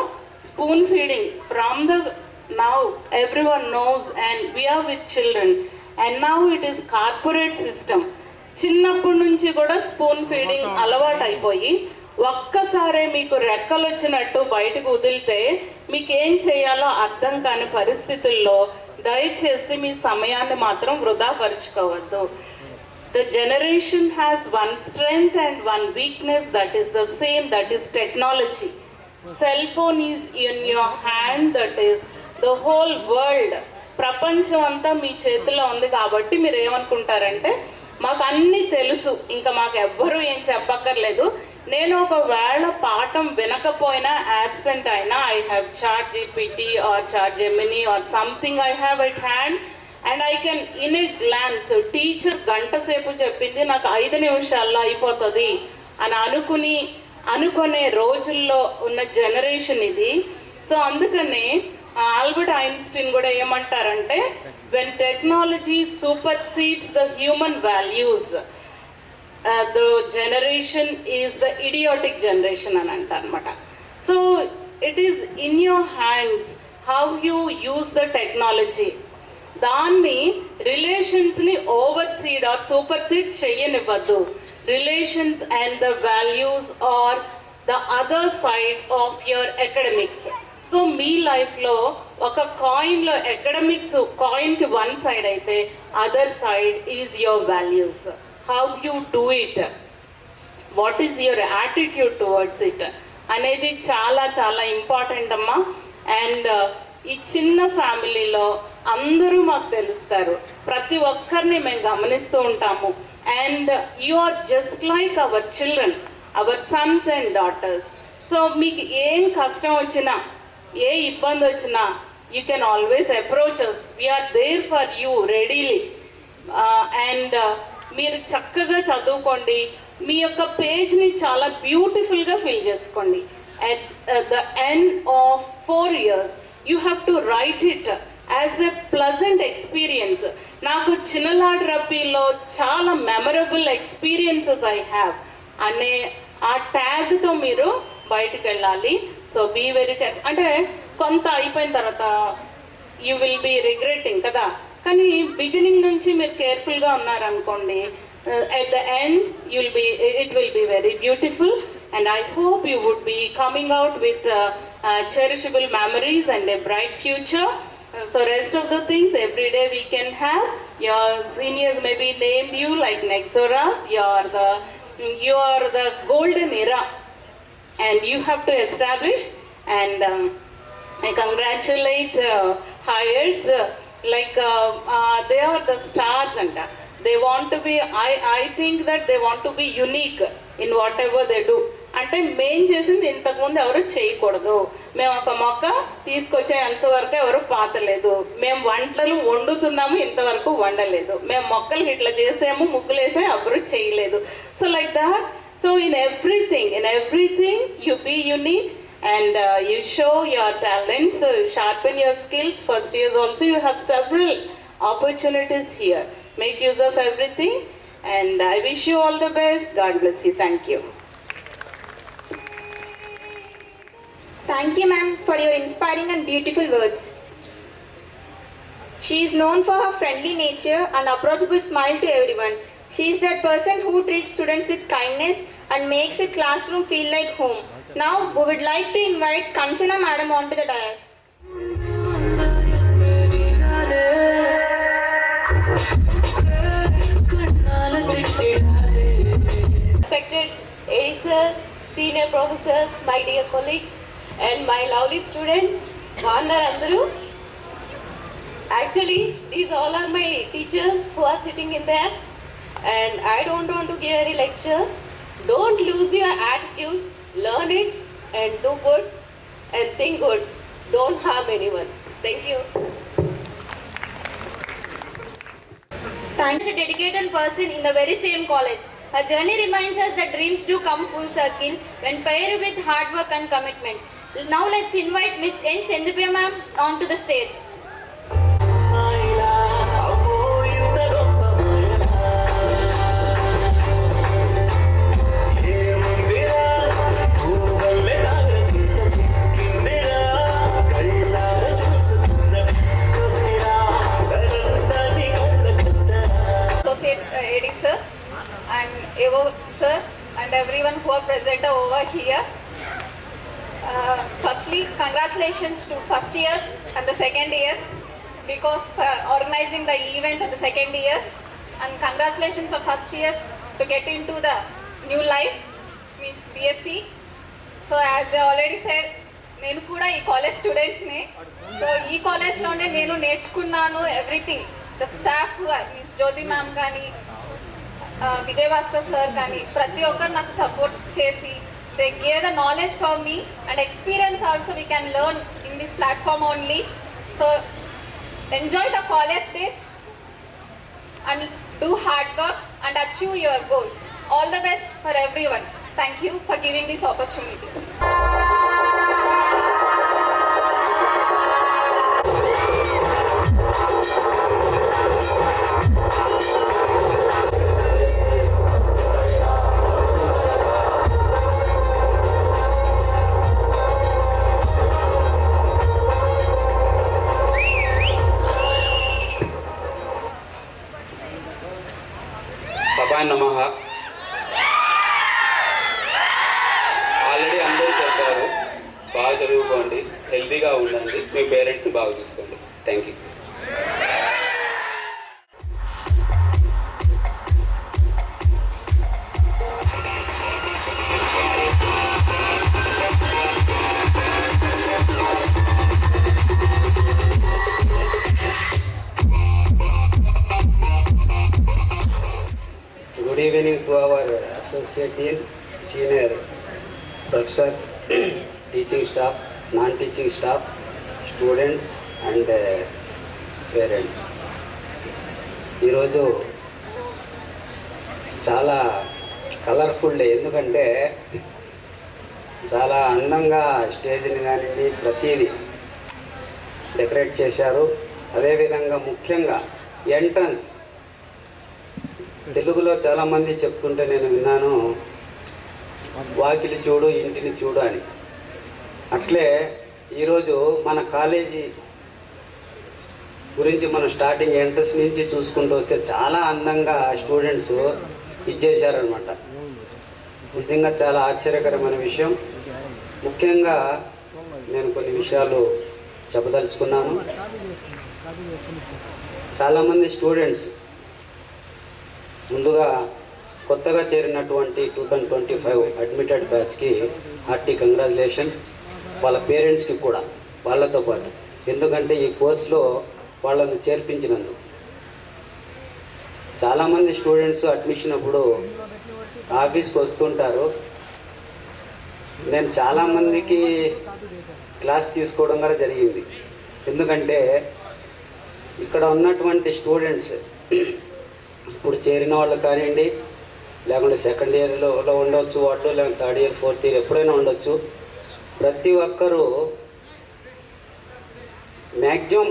spoon feeding from the now everyone knows and we're with children and now it is corporate system. చిన్నప్పటి నుంచి కూడా spoon feeding అలవాటు అయిపోయి ఒక్కసారే మీకు రెక్కలు వచ్చినట్టు బయటకు వదిలితే మీకు ఏం చేయాలో అర్థం కాని పరిస్థితుల్లో దయచేసి మీ సమయాన్ని మాత్రం వృధా పరుచుకోవద్దు. The generation has one strength and one weakness, that is the same, that is technology. Cell phone is in your hand, that is the whole world. ప్రపంచం అంతా మీ చేతిలో ఉంది కాబట్టి మీరు ఏమనుకుంటారంటే మాకు అన్నీ తెలుసు, ఇంకా మాకు ఎవ్వరూ ఏం చెప్పక్కర్లేదు. నేను ఒకవేళ పాఠం వినకపోయినా, యాబ్సెంట్ అయినా, I have chat GPT or chat Gemini or something I have at hand and I can in a glance, teacher గంట సేపు చెప్పింది నాకు 5 నిమిషాల్లో అయిపోతుంది అని అనుకునే రోజుల్లో ఉన్న జనరేషన్ ఇది. సో అందుకనే ఆల్బర్ట్ ఐన్స్టీన్ కూడా ఏమంటారంటే when technology supersedes the human values, the generation is the idiotic generation అని అంటారన్నమాట. So it is in your hands how you use the technology. దాన్ని రిలేషన్స్ని ఓవర్సీడ్ ఆర్ సూపర్సీడ్ చేయనివ్వద్దు. Relations and the values are the other side of your academics. So మీ లైఫ్లో ఒక కాయిన్లో academics కాయిన్కి one side అయితే other side is your values. How you do it, what is your attitude towards it అనేది చాలా చాలా ఇంపార్టెంట్ అమ్మా. అండ్ ఈ చిన్న ఫ్యామిలీలో అందరూ మాకు తెలుస్తారు, ప్రతి ఒక్కరిని మేము గమనిస్తూ ఉంటాము. And you are just like our children, our sons and daughters. So మీకు ఏం కష్టం వచ్చినా, ఏ ఇబ్బంది వచ్చినా, you can always approach us. We're there for you readily. And మీరు చక్కగా చదువుకోండి, మీ యొక్క పేజ్ని చాలా బ్యూటిఫుల్గా ఫిల్ చేసుకోండి. at the end of 4 years you have to write it as a pleasant experience. నాకు చిన్నలాడ్ రబ్బీలో చాలా మెమరబుల్ ఎక్స్పీరియన్సెస్ ఐ హ్యావ్ అనే ఆ ట్యాగ్తో మీరు బయటకు వెళ్ళాలి. So be very careful. అంటే కొంత అయిపోయిన తర్వాత యూ విల్ బీ రిగ్రెటింగ్ కదా, కానీ బిగినింగ్ నుంచి మీరు కేర్ఫుల్గా ఉన్నారనుకోండి, at the end it will be very beautiful. And I hope you would be coming out with cherishable memories and a bright future. So rest of the things every day we can have. Your seniors may be named you like Nexoras. You are the golden era, and you have to establish. And I congratulate Hyatt. They are the stars, and they want to be. I think that they want to be unique in whatever they do. అంటే మేం చేసింది ఇంతకుముందు ఎవరు చేయకూడదు. మేము ఒక మొక్క తీసుకొచ్చే అంతవరకు ఎవరు పాతలేదు. మేము వంటలు వండుతున్నాము, ఇంతవరకు వండలేదు. మేము మొక్కలు ఇట్లా చేసాము, ముగ్గులు వేసాము, ఎవరు చేయలేదు. So like that. So in everything you be unique and you show your talents, sharpen your skills. First years also you have several opportunities here. Make use of everything, and I wish you all the best. God bless you. Thank you. Thank you, ma'am, for your inspiring and beautiful words. She is known for her friendly nature and approachable smile to everyone. She is that person who treats students with kindness and makes a classroom feel like home. Now, we would like to invite Kanchana madam onto the dais. Respected AD sir, senior professors, my dear colleagues, and my lovely students, Vandarandaru. Actually, these all are my teachers who are sitting in there, and I don't want to give any lecture. Don't lose your attitude, learn it, and do good, and think good. Don't harm anyone. Thank you. Thank you, a dedicated person in the very same college. Her journey reminds us that dreams do come full circle when paired with hard work and commitment. Now let's invite Miss N. Chandriya ma'am onto the stage. Associate AD sir and AO sir and everyone who are present over here. Firstly, congratulations to first years and the second years because for organizing the event of the second years, and congratulations for first years to get into the new life, means BSc. So as they already said, నేను కూడా ఈ college స్టూడెంట్ని. So ఈ కాలేజ్లోనే నేను నేర్చుకున్నాను everything. The staff means Jyothi ma'am కానీ Vijay Bhaskar sir కానీ ప్రతి ఒక్కరు నాకు సపోర్ట్ చేసి they gave the knowledge for me and experience also we can learn in this platform only. So enjoy the college days and do hard work and achieve your goals. All the best for everyone. Thank you for giving this opportunity. సభాయ నమః. Already హెల్తీగా ఉండండి, మీ పేరెంట్స్ని బాగా చూసుకోండి. Thank you. Good evening to our associate dean, senior professors, teaching staff, non-teaching staff, students and parents. ఈరోజు చాలా colourful day, ఎందుకంటే చాలా అందంగా స్టేజ్ని కానివ్వండి ప్రతిదీ డెకరేట్ చేశారు. అదేవిధంగా ముఖ్యంగా ఎంట్రన్స్, తెలుగులో చాలామంది చెప్తుంటే నేను విన్నాను, వాకిలి చూడు ఇంటిని చూడు అని. అట్లే ఈరోజు మన కాలేజీ గురించి మనం స్టార్టింగ్ ఎంట్రన్స్ నుంచి చూసుకుంటూ వస్తే చాలా అందంగా స్టూడెంట్స్ ఇచ్చేశారనమాట. నిజంగా చాలా ఆశ్చర్యకరమైన విషయం. ముఖ్యంగా నేను కొన్ని విషయాలు చెప్పదలుచుకున్నాను. చాలామంది స్టూడెంట్స్ ముందుగా కొత్తగా చేరినటువంటి 2025 అడ్మిటెడ్ బ్యాచ్కి హార్టీ కంగ్రాచులేషన్స్. వాళ్ళ పేరెంట్స్కి కూడా వాళ్ళతో పాటు, ఎందుకంటే ఈ కోర్సులో వాళ్ళను చేర్పించినందుకు. చాలామంది స్టూడెంట్స్ అడ్మిషన్ అప్పుడు ఆఫీస్కి వస్తుంటారు. నేను చాలామందికి క్లాస్ తీసుకోవడం కూడా జరిగింది. ఎందుకంటే ఇక్కడ ఉన్నటువంటి స్టూడెంట్స్ ఇప్పుడు చేరిన వాళ్ళు కానివ్వండి, లేకుంటే సెకండ్ ఇయర్లో ఉండొచ్చు వాళ్ళు, లేకుంటే థర్డ్ ఇయర్ ఫోర్త్ ఇయర్ ఎప్పుడైనా ఉండొచ్చు. ప్రతి ఒక్కరూ మ్యాక్సిమం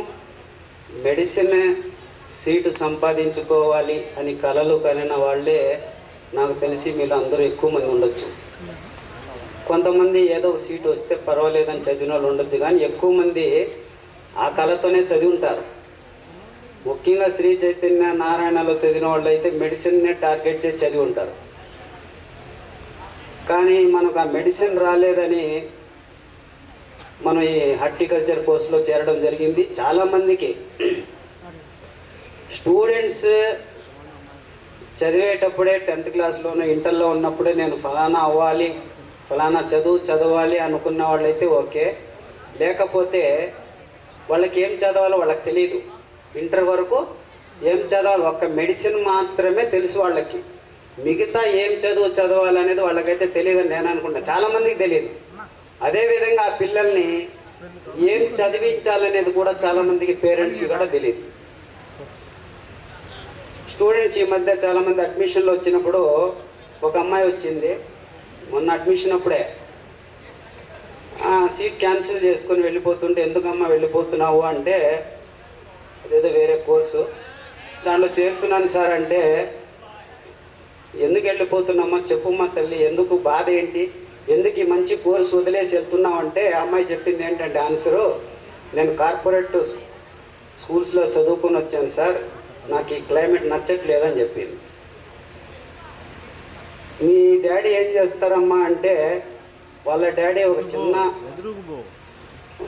మెడిసిన్ సీటు సంపాదించుకోవాలి అని కలలు కనిన వాళ్ళే నాకు తెలిసి మీరు అందరూ ఎక్కువ మంది ఉండొచ్చు. కొంతమంది ఏదో ఒక సీటు వస్తే పర్వాలేదని చదివిన వాళ్ళు ఉండొచ్చు, కానీ ఎక్కువ మంది ఆ కళతోనే చదివి ఉంటారు. ముఖ్యంగా శ్రీ చైతన్య నారాయణలో చదివిన వాళ్ళు అయితే మెడిసిన్నే టార్గెట్ చేసి చదివి ఉంటారు. కానీ మనకు ఆ మెడిసిన్ రాలేదని మనం ఈ హార్టికల్చర్ కోర్సులో చేరడం జరిగింది. చాలామందికి స్టూడెంట్స్ చదివేటప్పుడే 10th క్లాస్లోనూ ఇంటర్లో ఉన్నప్పుడే నేను ఫలానా అవ్వాలి, ఫలానా చదవాలి అనుకున్న వాళ్ళైతే ఓకే. లేకపోతే వాళ్ళకి ఏం చదవాలో వాళ్ళకి తెలియదు. ఇంటర్ వరకు ఏం చదవాలి, ఒక్క మెడిసిన్ మాత్రమే తెలుసు వాళ్ళకి. మిగతా ఏం చదవాలనేది వాళ్ళకైతే తెలియదని నేను అనుకుంటా. చాలామందికి తెలియదు. అదేవిధంగా ఆ పిల్లల్ని ఏం చదివించాలనేది కూడా చాలామందికి పేరెంట్స్కి కూడా తెలియదు. స్టూడెంట్స్ ఈ మధ్య చాలామంది అడ్మిషన్లు వచ్చినప్పుడు ఒక అమ్మాయి వచ్చింది మొన్న అడ్మిషన్ అప్పుడే, సీట్ క్యాన్సిల్ చేసుకొని వెళ్ళిపోతుంటే, ఎందుకమ్మా వెళ్ళిపోతున్నావు అంటే, అదేదో వేరే కోర్సు దాంట్లో చేరుతున్నాను సార్ అంటే, ఎందుకు వెళ్ళిపోతున్నామో చెప్పుమ్మా తల్లి, ఎందుకు బాధ ఏంటి, ఎందుకు ఈ మంచి కోర్సు వదిలేసి వెళ్తున్నావు అంటే, ఆ అమ్మాయి చెప్పింది ఏంటంటే ఆన్సరు, నేను కార్పొరేట్ స్కూల్స్లో చదువుకొని వచ్చాను సార్, నాకు ఈ క్లైమేట్ నచ్చట్లేదని చెప్పింది. మీ డాడీ ఏం చేస్తారమ్మా అంటే, వాళ్ళ డాడీ ఒక చిన్న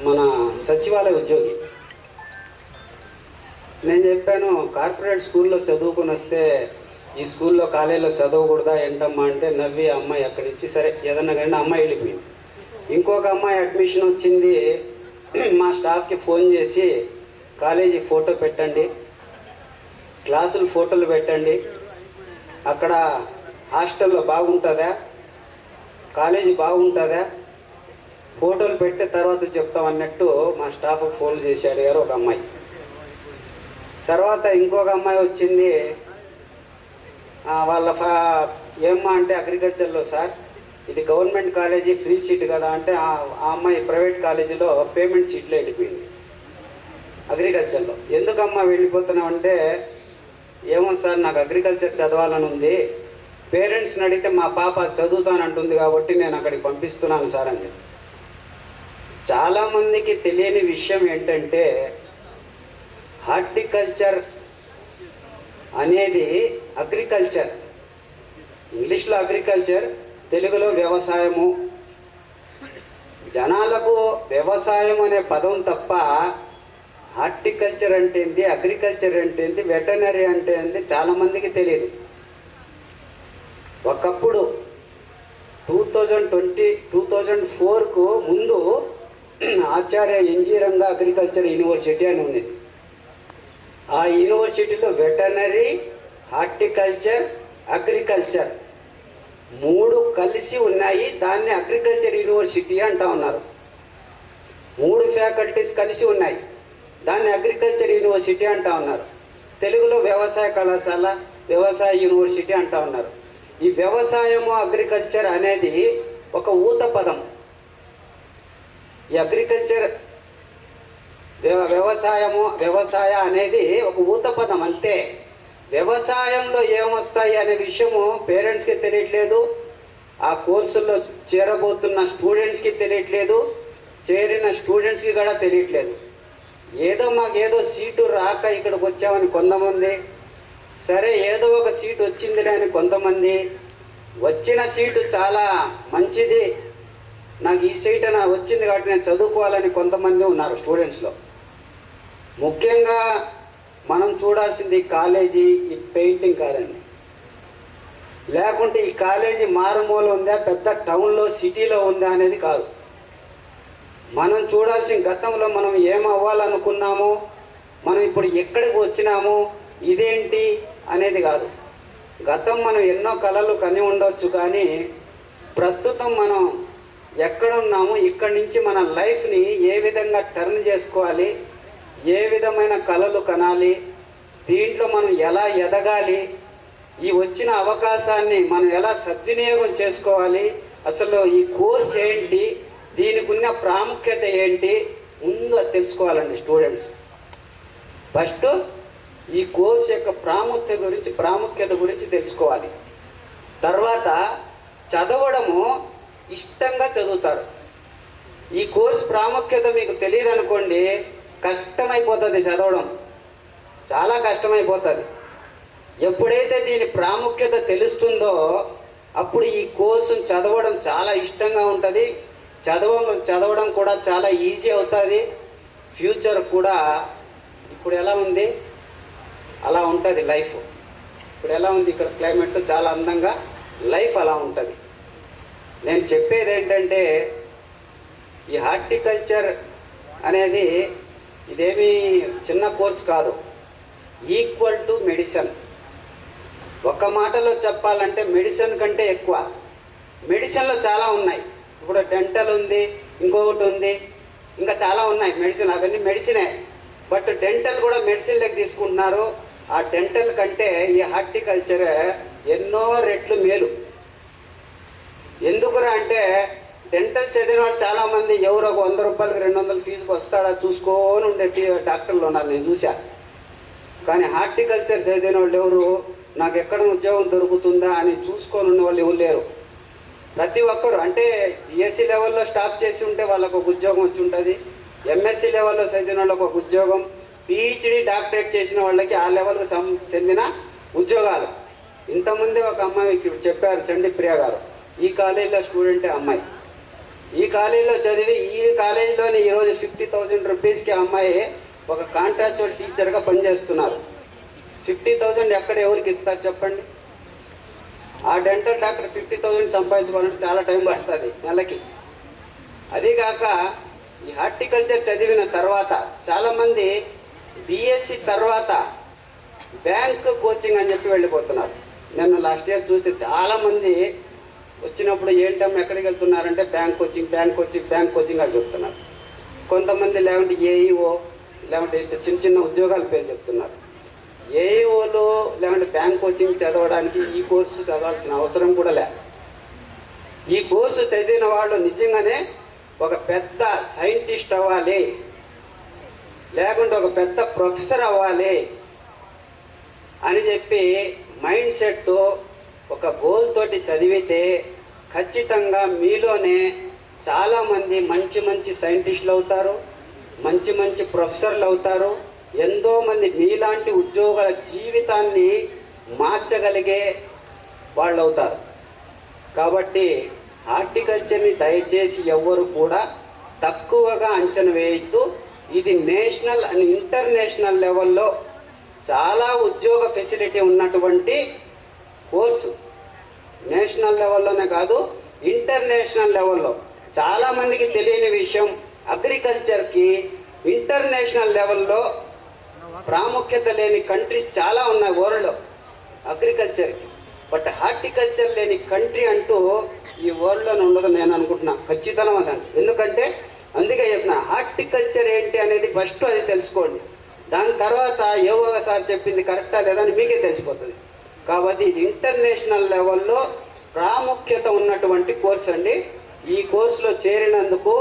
మన సచివాలయ ఉద్యోగి. నేను చెప్పాను కార్పొరేట్ స్కూల్లో చదువుకొని వస్తే ఈ స్కూల్లో కాలేజీలో చదవకూడదా ఏంటమ్మా అంటే, నవ్వి అమ్మాయి అక్కడి నుంచి సరే ఏదన్నా కానీ అమ్మాయి వెళ్ళిపోయింది. ఇంకొక అమ్మాయి అడ్మిషన్ వచ్చింది, మా స్టాఫ్కి ఫోన్ చేసి కాలేజీ ఫోటో పెట్టండి, క్లాసులు ఫోటోలు పెట్టండి, అక్కడ హాస్టల్లో బాగుంటుందా, కాలేజీ బాగుంటుందా, ఫోటోలు పెట్టే తర్వాత చెప్తాం అన్నట్టు మా స్టాఫ్ ఫోన్ చేసి అడిగారు ఒక అమ్మాయి. తర్వాత ఇంకొక అమ్మాయి వచ్చింది, వాళ్ళ ఏమ్మా అంటే అగ్రికల్చర్లో సార్ ఇది గవర్నమెంట్ కాలేజీ ఫ్రీ సీట్ కదా అంటే, ఆ అమ్మాయి ప్రైవేట్ కాలేజీలో పేమెంట్ సీట్లో వెళ్ళిపోయింది అగ్రికల్చర్లో. ఎందుకమ్మా వెళ్ళిపోతున్నావు అంటే, ఏమో సార్ నాకు అగ్రికల్చర్ చదవాలని ఉంది, పేరెంట్స్ని అడిగితే మా పాప చదువుతానంటుంది కాబట్టి నేను అక్కడికి పంపిస్తున్నాను సార్ అని చెప్పి. చాలామందికి తెలియని విషయం ఏంటంటే, హార్టికల్చర్ అనేది అగ్రికల్చర్, ఇంగ్లీష్లో అగ్రికల్చర్, తెలుగులో వ్యవసాయము. జనాలకు వ్యవసాయం అనే పదం తప్ప హార్టికల్చర్ అంటే ఏంటి, అగ్రికల్చర్ అంటే ఏంటి, వెటనరీ అంటే ఏంటి చాలామందికి తెలియదు. ఒకప్పుడు 2004కు ముందు ఆచార్య ఎన్జీ రంగా అగ్రికల్చర్ యూనివర్సిటీ అని ఉంది. ఆ యూనివర్సిటీలో వెటనరీ, హార్టికల్చర్, అగ్రికల్చర్ 3 కలిసి ఉన్నాయి. దాన్ని అగ్రికల్చర్ యూనివర్సిటీ అంటా ఉన్నారు. 3 ఫ్యాకల్టీస్ కలిసి ఉన్నాయి, దాన్ని అగ్రికల్చర్ యూనివర్సిటీ అంటా ఉన్నారు. తెలుగులో వ్యవసాయ కళాశాల, వ్యవసాయ యూనివర్సిటీ అంటా ఉన్నారు. ఈ వ్యవసాయము అగ్రికల్చర్ అనేది ఒక ఊత పదం. ఈ అగ్రికల్చర్ వ్యవసాయ అనేది ఒక ఊత పదం అంతే. వ్యవసాయంలో ఏమొస్తాయి అనే విషయము పేరెంట్స్కి తెలియట్లేదు, ఆ కోర్సుల్లో చేరబోతున్న స్టూడెంట్స్కి తెలియట్లేదు, చేరిన స్టూడెంట్స్కి కూడా తెలియట్లేదు. మాకేదో సీటు రాక ఇక్కడికి వచ్చామని కొంతమంది, సరే ఏదో ఒక సీటు వచ్చిందిలే అని కొంతమంది, వచ్చిన సీటు చాలా మంచిది, నాకు ఈ సీట్ అని వచ్చింది కాబట్టి నేను చదువుకోవాలని కొంతమంది ఉన్నారు స్టూడెంట్స్లో. ముఖ్యంగా మనం చూడాల్సింది ఈ కాలేజీ, ఈ పెయింటింగ్ కాదండి. లేకుంటే ఈ కాలేజీ మారుమూల ఉందా, పెద్ద టౌన్లో సిటీలో ఉందా అనేది కాదు. మనం చూడాల్సిన గతంలో మనం ఏం అవ్వాలనుకున్నామో, మనం ఇప్పుడు ఎక్కడికి వచ్చినాము, ఇదేంటి అనేది కాదు. గతం మనం ఎన్నో కళలు కని ఉండొచ్చు, కానీ ప్రస్తుతం మనం ఎక్కడున్నాము, ఇక్కడి నుంచి మన లైఫ్ని ఏ విధంగా టర్న్ చేసుకోవాలి, ఏ విధమైన కళలు కనాలి, దీంట్లో మనం ఎలా ఎదగాలి, ఈ వచ్చిన అవకాశాన్ని మనం ఎలా సద్వినియోగం చేసుకోవాలి, అసలు ఈ కోర్స్ ఏంటి, దీనికి ఉన్న ప్రాముఖ్యత ఏంటి, ముందు అది తెలుసుకోవాలండి స్టూడెంట్స్. ఫస్ట్ ఈ కోర్స్ యొక్క ప్రాముఖ్యత గురించి తెలుసుకోవాలి. తర్వాత చదవడము ఇష్టంగా చదువుతారు. ఈ కోర్స్ ప్రాముఖ్యత మీకు తెలియదు అనుకోండి, కష్టమైపోతుంది చదవడం, చాలా కష్టమైపోతుంది. ఎప్పుడైతే దీని ప్రాముఖ్యత తెలుస్తుందో అప్పుడు ఈ కోర్సును చదవడం చాలా ఇష్టంగా ఉంటుంది, చదవడం కూడా చాలా ఈజీ అవుతుంది. ఫ్యూచర్ కూడా ఇప్పుడు ఎలా ఉంది అలా ఉంటుంది లైఫ్. ఇప్పుడు ఎలా ఉంది ఇక్కడ క్లైమేట్ చాలా అందంగా, లైఫ్ అలా ఉంటుంది. నేను చెప్పేది ఏంటంటే ఈ హార్టికల్చర్ అనేది ఇదేమీ చిన్న కోర్స్ కాదు, ఈక్వల్ టు మెడిసిన్. ఒక మాటలో చెప్పాలంటే మెడిసిన్ కంటే ఎక్కువ. మెడిసిన్లో చాలా ఉన్నాయి, ఇప్పుడు డెంటల్ ఉంది, ఇంకొకటి ఉంది, ఇంకా చాలా ఉన్నాయి మెడిసిన్. అవన్నీ మెడిసినే, బట్ డెంటల్ కూడా మెడిసిన్ లెక్క తీసుకుంటున్నారు. ఆ డెంటల్ కంటే ఈ హార్టికల్చర్ ఎన్నో రెట్లు మేలు. ఎందుకురా అంటే డెంటల్ చదివిన వాళ్ళు చాలామంది ఎవరో 100 రూపాయలకి 200 ఫీజుకి వస్తాడా చూసుకొని ఉండే డాక్టర్లు ఉన్నారు, నేను చూసా. కానీ హార్టికల్చర్ చదివిన వాళ్ళు ఎవరు, నాకు ఎక్కడ ఉద్యోగం దొరుకుతుందా అని చూసుకొని ఉన్న వాళ్ళు ఎవరు లేరు. ప్రతి ఒక్కరు అంటే బిఎస్సీ లెవెల్లో స్టాప్ చేసి ఉంటే వాళ్ళకు ఒక ఉద్యోగం వచ్చి ఉంటుంది, ఎంఎస్సీ లెవెల్లో చదివిన వాళ్ళకి ఒక ఉద్యోగం, పిహెచ్డి డాక్టరేట్ చేసిన వాళ్ళకి ఆ లెవెల్కు చెందిన ఉద్యోగాలు. ఇంతమంది ఒక అమ్మాయి చెప్పారు, చండిప్రియ గారు, ఈ కాలేజీలో స్టూడెంటే అమ్మాయి. ఈ కాలేజీలో చదివి ఈ కాలేజీలోనే ఈరోజు 50,000 రూపీస్కి అమ్మాయి ఒక కాంట్రాక్చువల్ టీచర్గా పనిచేస్తున్నారు. 50,000 ఎక్కడ ఎవరికి ఇస్తారు చెప్పండి? ఆ డెంటల్ డాక్టర్ 50,000 సంపాదించుకోవాలంటే చాలా టైం పడుతుంది నెలకి. అదీగాక ఈ హార్టికల్చర్ చదివిన తర్వాత చాలామంది బిఎస్సి తర్వాత బ్యాంక్ కోచింగ్ అని చెప్పి వెళ్ళిపోతున్నారు. నేను లాస్ట్ ఇయర్ చూస్తే చాలామంది వచ్చినప్పుడు ఏంటమ్మా ఎక్కడికి వెళ్తున్నారంటే బ్యాంక్ కోచింగ్ అని చెప్తున్నారు. కొంతమంది లేకుంటే ఏఈఓ లేకుంటే చిన్న చిన్న ఉద్యోగాల పేరు చెప్తున్నారు. ఏఈఓలు లేకుంటే బ్యాంక్ కోచింగ్ చదవడానికి ఈ కోర్సు చదవాల్సిన అవసరం కూడా లేదు. ఈ కోర్సు చదివిన వాళ్ళు నిజంగానే ఒక పెద్ద సైంటిస్ట్ అవ్వాలి, లేకుంటే ఒక పెద్ద ప్రొఫెసర్ అవ్వాలి అని చెప్పి మైండ్ సెట్తో ఒక గోల్ తోటి చదివితే ఖచ్చితంగా మీలోనే చాలామంది మంచి సైంటిస్టులు అవుతారు, మంచి ప్రొఫెసర్లు అవుతారు. ఎంతోమంది మీలాంటి ఉద్యోగాల జీవితాన్ని మార్చగలిగే వాళ్ళు అవుతారు. కాబట్టి హార్టికల్చర్ని దయచేసి ఎవ్వరు కూడా తక్కువగా అంచనా వేయద్దు. ఇది నేషనల్ అండ్ ఇంటర్నేషనల్ లెవెల్లో చాలా ఉద్యోగ ఫెసిలిటీ ఉన్నటువంటి కోర్సు. నేషనల్ లెవెల్లోనే కాదు, ఇంటర్నేషనల్ లెవెల్లో. చాలామందికి తెలియని విషయం, అగ్రికల్చర్కి ఇంటర్నేషనల్ లెవెల్లో ప్రాముఖ్యత లేని కంట్రీస్ చాలా ఉన్నాయి వరల్డ్లో అగ్రికల్చర్కి. బట్ హార్టికల్చర్ లేని కంట్రీ అంటూ ఈ వరల్డ్లోనే ఉండదు నేను అనుకుంటున్నా, ఖచ్చితంగా అదని. ఎందుకంటే అందుకే చెప్పిన హార్టికల్చర్ ఏంటి అనేది ఫస్ట్ అది తెలుసుకోండి. దాని తర్వాత ఏవో సార్ చెప్పింది కరెక్టా లేదా అని మీకే తెలిసిపోతుంది. కాబట్టి ఇది ఇంటర్నేషనల్ లెవెల్లో ప్రాముఖ్యత ఉన్నటువంటి కోర్స్ అండి. ఈ కోర్సులో చేరినందుకు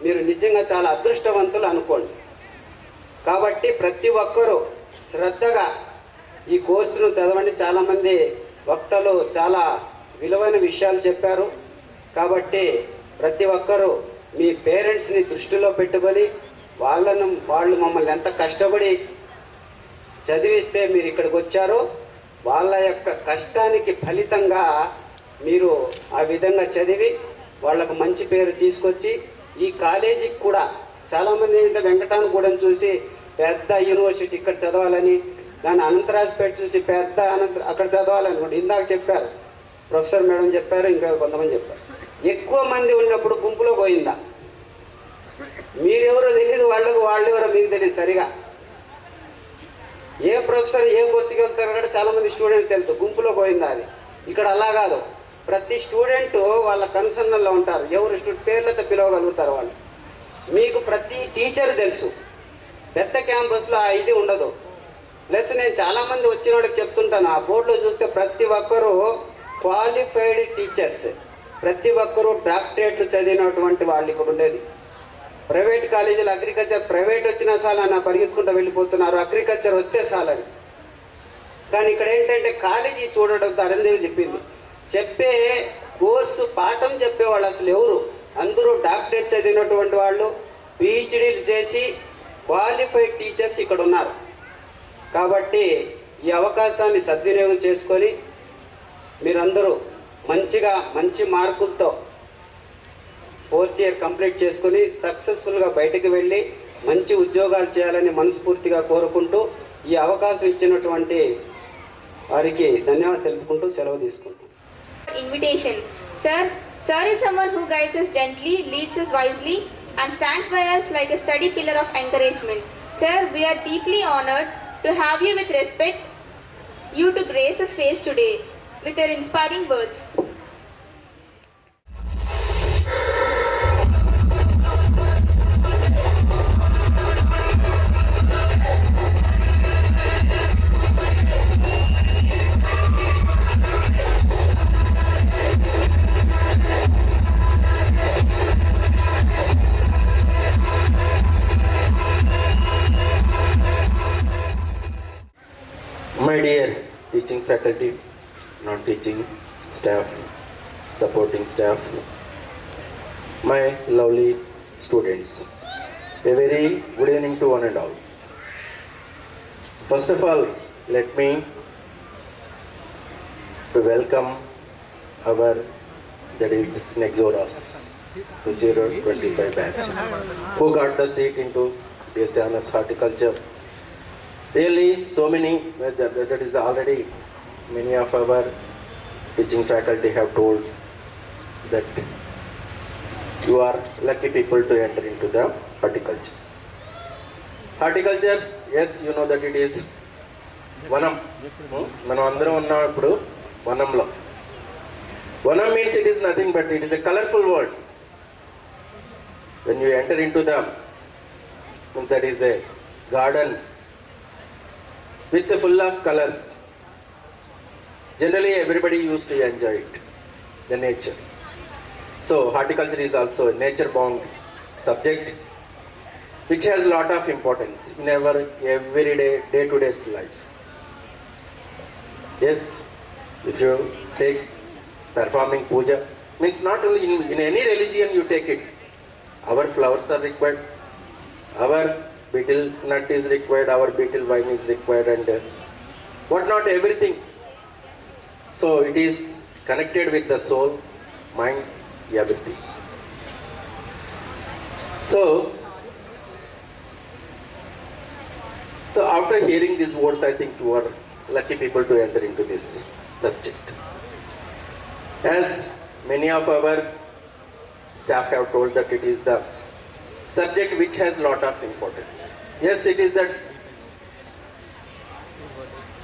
మీరు నిజంగా చాలా అదృష్టవంతులు అనుకోండి. కాబట్టి ప్రతి ఒక్కరూ శ్రద్ధగా ఈ కోర్సును చదవండి. చాలామంది వక్తలు చాలా విలువైన విషయాలు చెప్పారు. కాబట్టి ప్రతి ఒక్కరూ మీ పేరెంట్స్ని దృష్టిలో పెట్టుకొని వాళ్ళు మమ్మల్ని ఎంత కష్టపడి చదివిస్తే మీరు ఇక్కడికి వచ్చారో వాళ్ళ యొక్క కష్టానికి ఫలితంగా మీరు ఆ విధంగా చదివి వాళ్ళకు మంచి పేరు తీసుకొచ్చి ఈ కాలేజీకి కూడా చాలామంది ఏంటంటే వెంకటానగూడెం చూసి పెద్ద యూనివర్సిటీ ఇక్కడ చదవాలని, దాని అనంతరాజ్పేట చూసి పెద్ద అక్కడ చదవాలనుకోండి. ఇందాక చెప్పారు ప్రొఫెసర్ మేడం చెప్పారు, ఇంకా కొంతమంది చెప్పారు. ఎక్కువ మంది ఉన్నప్పుడు గుంపులో పోయిందా, మీరెవరో తెలియదు, వాళ్ళు ఎవరో మీకు తెలియదు సరిగా. ఏ ప్రొఫెసర్ ఏ కోర్సుకి వెళ్తారు కూడా చాలామంది స్టూడెంట్ తెలుసు, గుంపులో పోయిందా అది. ఇక్కడ అలా కాదు, ప్రతి స్టూడెంట్ వాళ్ళ కన్సర్న్లో ఉంటారు, ఎవరు పేర్లతో పిలవగలుగుతారు వాళ్ళు. మీకు ప్రతి టీచర్ తెలుసు. పెద్ద క్యాంపస్లో ఇది ఉండదు. ప్లస్ నేను చాలామంది వచ్చిన వాళ్ళకి చెప్తుంటాను, ఆ బోర్డులో చూస్తే ప్రతి ఒక్కరూ క్వాలిఫైడ్ టీచర్స్, ప్రతి ఒక్కరూ డాక్టరేట్లు చదివినటువంటి వాళ్ళు ఇక్కడ ఉండేది. ప్రైవేట్ కాలేజీలు అగ్రికల్చర్ ప్రైవేట్ వచ్చినా చాలని పరిగెత్తుకుంటూ వెళ్ళిపోతున్నారు, అగ్రికల్చర్ వస్తే చాలని. కానీ ఇక్కడ ఏంటంటే కాలేజీ చూడడం అరందేవి చెప్పింది, చెప్పే కోర్సు పాఠం చెప్పేవాళ్ళు అసలు ఎవరు, అందరూ డాక్టరేట్ చదివినటువంటి వాళ్ళు, పిహెచ్డీలు చేసి క్వాలిఫైడ్ టీచర్స్ ఇక్కడ ఉన్నారు. కాబట్టి ఈ అవకాశాన్ని సద్వినియోగం చేసుకొని మీరందరూ మంచి మార్కులతో 4th ఇయర్ కంప్లీట్ చేసుకుని సక్సెస్ఫుల్గా బయటకు వెళ్ళి మంచి ఉద్యోగాలు చేయాలని మనస్ఫూర్తిగా కోరుకుంటూ ఈ అవకాశం ఇచ్చినటువంటి వారికి ధన్యవాదాలు తెలుపుకుంటూ సెలవు తీసుకుంటాం. Invitation. Sir is someone who guides us gently, leads us wisely and stands by us like a steady pillar of encouragement. Sir, we are deeply honored to have you with respect, you to grace the stage today with your inspiring words. My dear teaching faculty, non-teaching staff, supporting staff, my lovely students, a very good evening to one and all. First of all, let me to welcome our, that is Nexoras 2025 batch, who got the seat into BSc Honors Horticulture. Really, so many, that is already many of our teaching faculty have told that you are lucky people to enter into the horticulture. Horticulture, yes, you know that it is Vanam. మనం అందరం ఉన్నాం ఇప్పుడు వనంలో. Vanam means it is nothing but it is a colorful world. When you enter into the, that is a garden with full of colors. Generally everybody used to enjoy it, the nature. So horticulture is also a nature bound subject which has a lot of importance in our everyday day-to-day life. Yes, if you take performing puja, means not only in any religion you take it, our flowers are required, our betel nut is required, our betel wine is required, and what not everything. So it is connected with the soul, mind, everything. So after hearing these words, I think you are lucky people to enter into this subject. As many of our staff have told that it is the subject which has lot of importance. Yes, it is that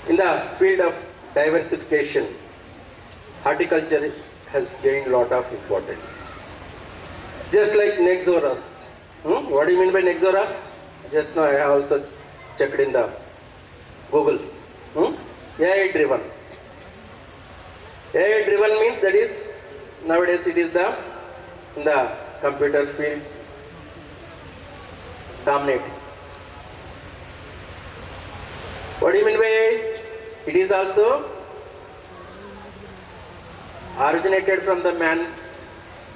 in the field of diversification, horticulture has gained lot of importance. Just like Nexoras. What do you mean by Nexoras? Just now I have also checked in the Google. AI driven. AI driven means that is nowadays it is in the computer field dominating. What do you mean by AI? It is also originated from the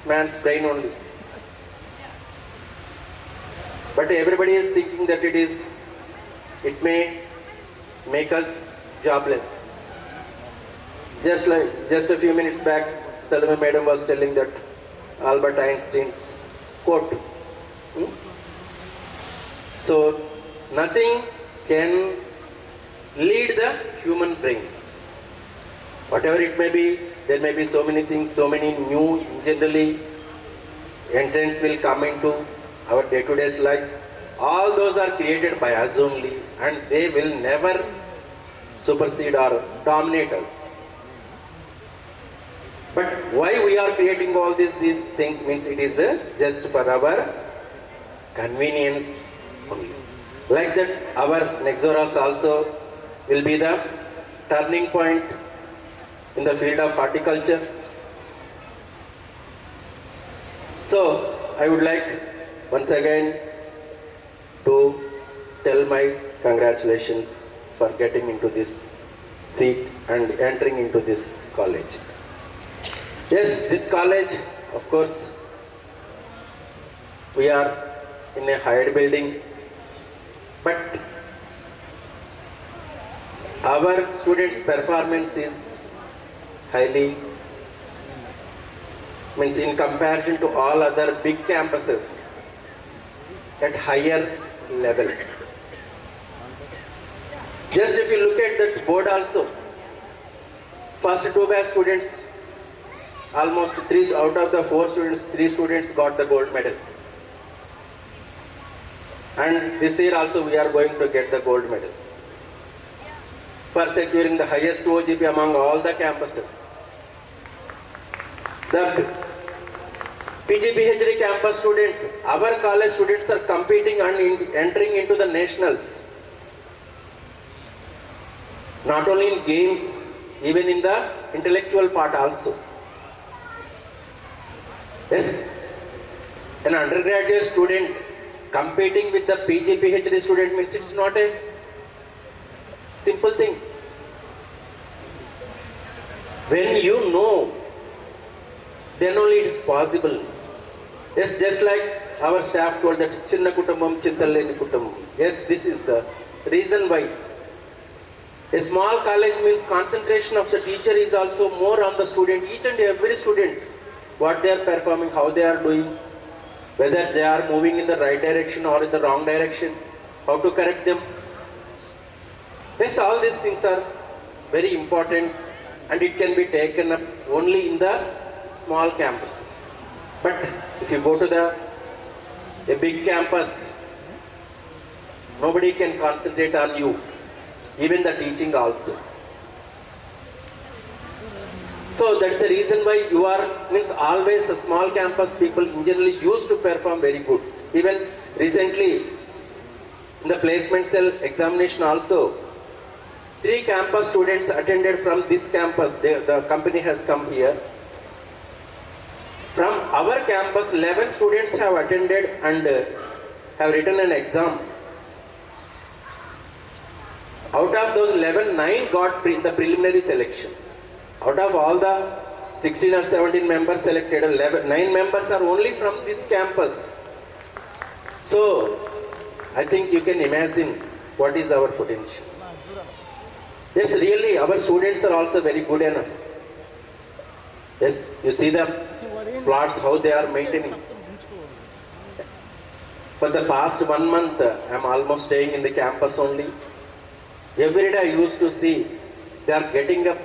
man's brain only. But everybody is thinking that it may make us jobless. Just a few minutes back, Salome Madam was telling that Albert Einstein's quote. So nothing can lead the human brain. Whatever it may be, there may be so many things, so many new generally entrants will come into our day-to-day life. All those are created by us only, and they will never supersede or dominate us. But why we are creating all these things means it is just for our convenience only. Like that, our Nexoras also will be the turning point in the field of horticulture. So I would like once again to tell my congratulations for getting into this seat and entering into this college. Yes, this college, of course, we are in a hired building, but our students' performance is highly, means in comparison to all other big campuses, at higher level. Just if you look at that board also, first 2 batch students, almost 3 out of the 4 students, 3 students got the gold medal. And this year also we are going to get the gold medal for securing the highest OGP among all the campuses. The PG/PhD campus students, our college students are competing and entering into the nationals. Not only in games, even in the intellectual part also. Yes, an undergraduate student competing with the PG/PhD student means it's not a simple thing. When you know, then only it is possible. Yes, just like our staff told that Chinna Kutumbam Chintaleni Kutumbam. Yes, this is the reason why. A small college means concentration of the teacher is also more on the student, each and every student, what they are performing, how they are doing, whether they are moving in the right direction or in the wrong direction, how to correct them. Yes, all these things are very important and it can be taken up only in the small campuses. But if you go to a big campus, nobody can concentrate on you, even the teaching also. So that's the reason why you are, means always the small campus people generally used to perform very good. Even recently, in the placement cell examination also, 3 campus students attended from this campus. The company has come here. From our campus, 11 students have attended and have written an exam. Out of those 11, 9 got the preliminary selection. Out of all the 16 or 17 members selected, 9 members are only from this campus. So, I think you can imagine what is our potential. Yes, really, our students are also very good enough. Yes, you see the plots, how they are maintaining. For the past 1 month, I am almost staying in the campus only. Every day I used to see they are getting up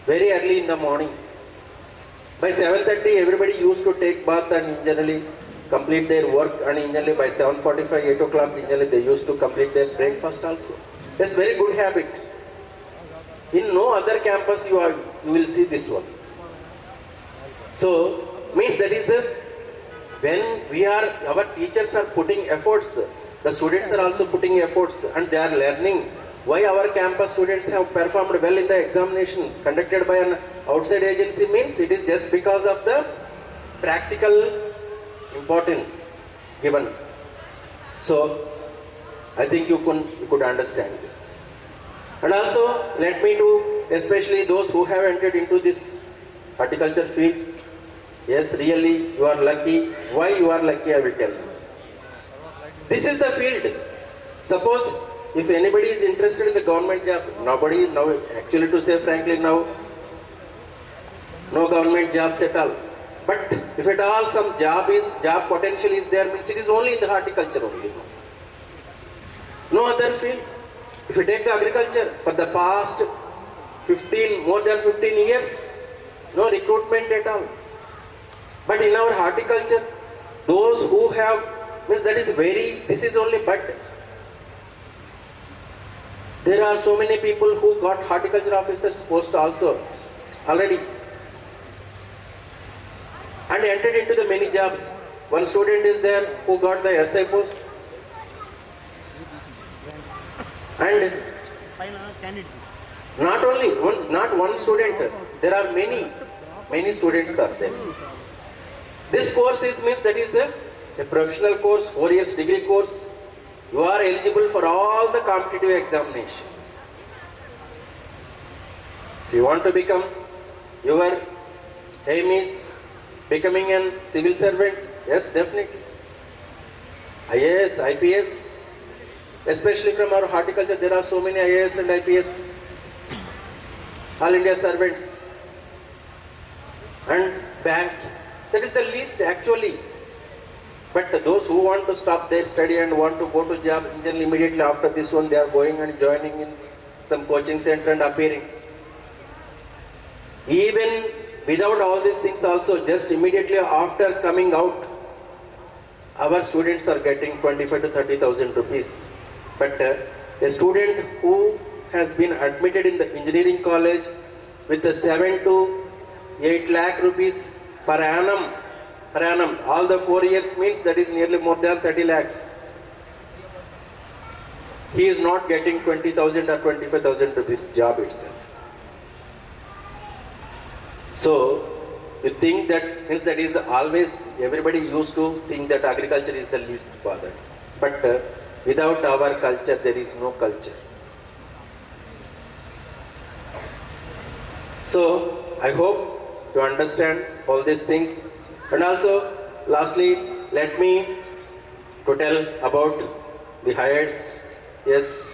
very early in the morning. By 7:30, everybody used to take bath and generally complete their work, and generally by 7:45, 8 o'clock, generally they used to complete their breakfast also. That's very good habit. In no other campus you will see this one. So means that is when our teachers are putting efforts, the students are also putting efforts, and they are learning. Why our campus students have performed well in the examination conducted by an outside agency means it is just because of the practical importance given. So I think you could understand this. And also let me to, especially those who have entered into this horticulture field, yes, really you are lucky. Why you are lucky, I will tell you. This is the field. Suppose if anybody is interested in the government job, nobody now, actually to say frankly now, no government jobs at all. But if at all some job potential is there, means it is only in the horticulture only. No other field. If you take the agriculture, for the past more than 15 years, no recruitment at all. But in our horticulture, those who have, means that is this is only but. There are so many people who got horticulture officers post also already and entered into the many jobs. One student is there who got the SI post, and not one student, there are many students are there. This course means that is a professional course, 4 years degree course. You are eligible for all the competitive examinations. If you want to become, your aim is becoming a civil servant, yes, definitely. IAS, IPS, especially from our horticulture, there are so many IAS and IPS, All India servants, and bank. That is the least actually. But those who want to stop their study and want to go to job, then immediately after this one they are going and joining in some coaching center and appearing. Even without all these things also, just immediately after coming out, our students are getting 25 to 30,000 rupees. But a student who has been admitted in the engineering college with a 7 to 8 lakh rupees per annum, all the 4 years means that is nearly more than 30 lakhs. He is not getting 20,000 or 25,000 rupees job itself. So you think that means that is always, everybody used to think that agriculture is the least bothered. But without our culture, there is no culture. So I hope to understand all these things. And also, lastly, let me to tell about the hires. Yes,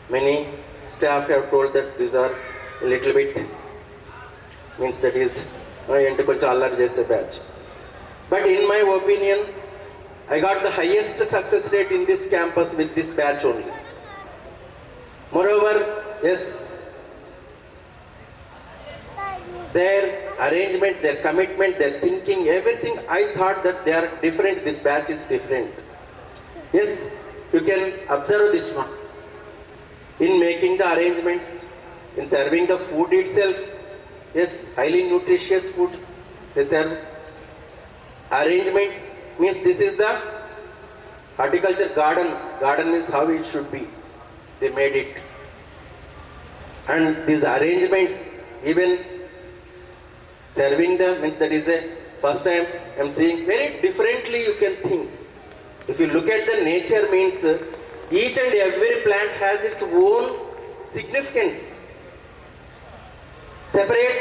many staff have told that these are a little bit, means that is batch. But in my opinion, I got the highest success rate in this campus with this batch only. Moreover, yes, their arrangement, their commitment, their thinking, everything, I thought that they are different, this batch is different. Yes, you can observe this one. In making the arrangements, in serving the food itself, yes, highly nutritious food, they serve. Arrangements means this is the horticulture garden. Garden means how it should be. They made it. And these arrangements, even serving them, means that is the first time I am seeing very differently you can think. If you look at the nature means each and every plant has its own significance, separate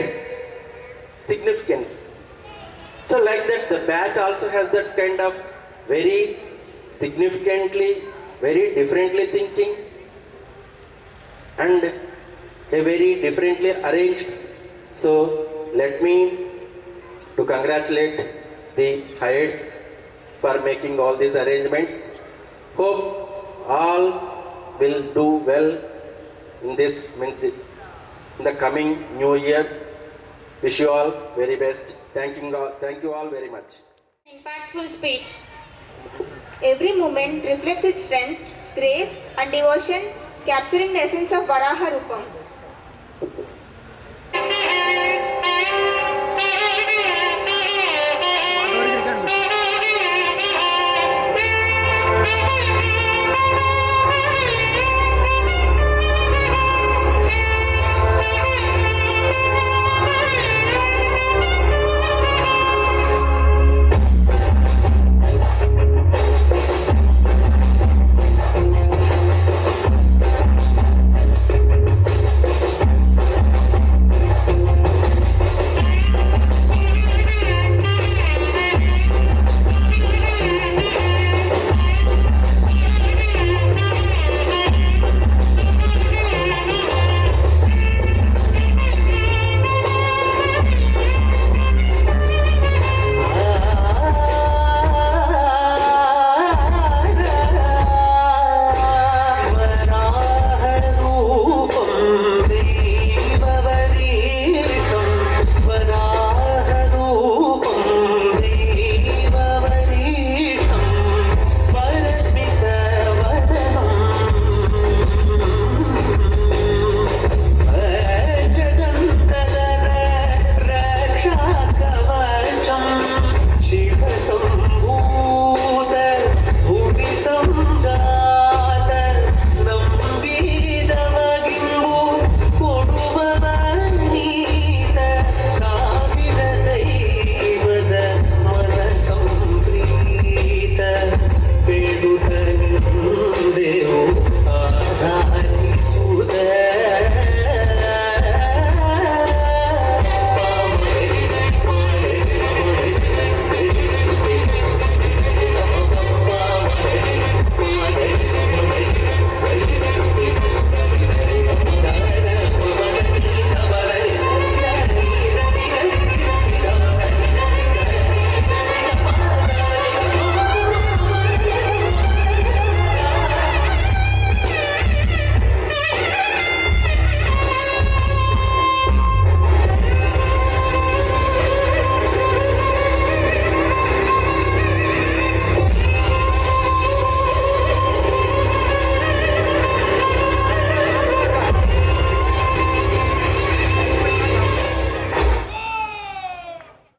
significance. So like that the batch also has that kind of very significantly, very differently thinking and a very differently arranged. So let me to congratulate the hires for making all these arrangements. Hope all will do well in the coming new year. Wish you all very best. Thank you all very much. Impactful speech. Every moment reflects its strength, grace and devotion, capturing the essence of Varaha Rupam.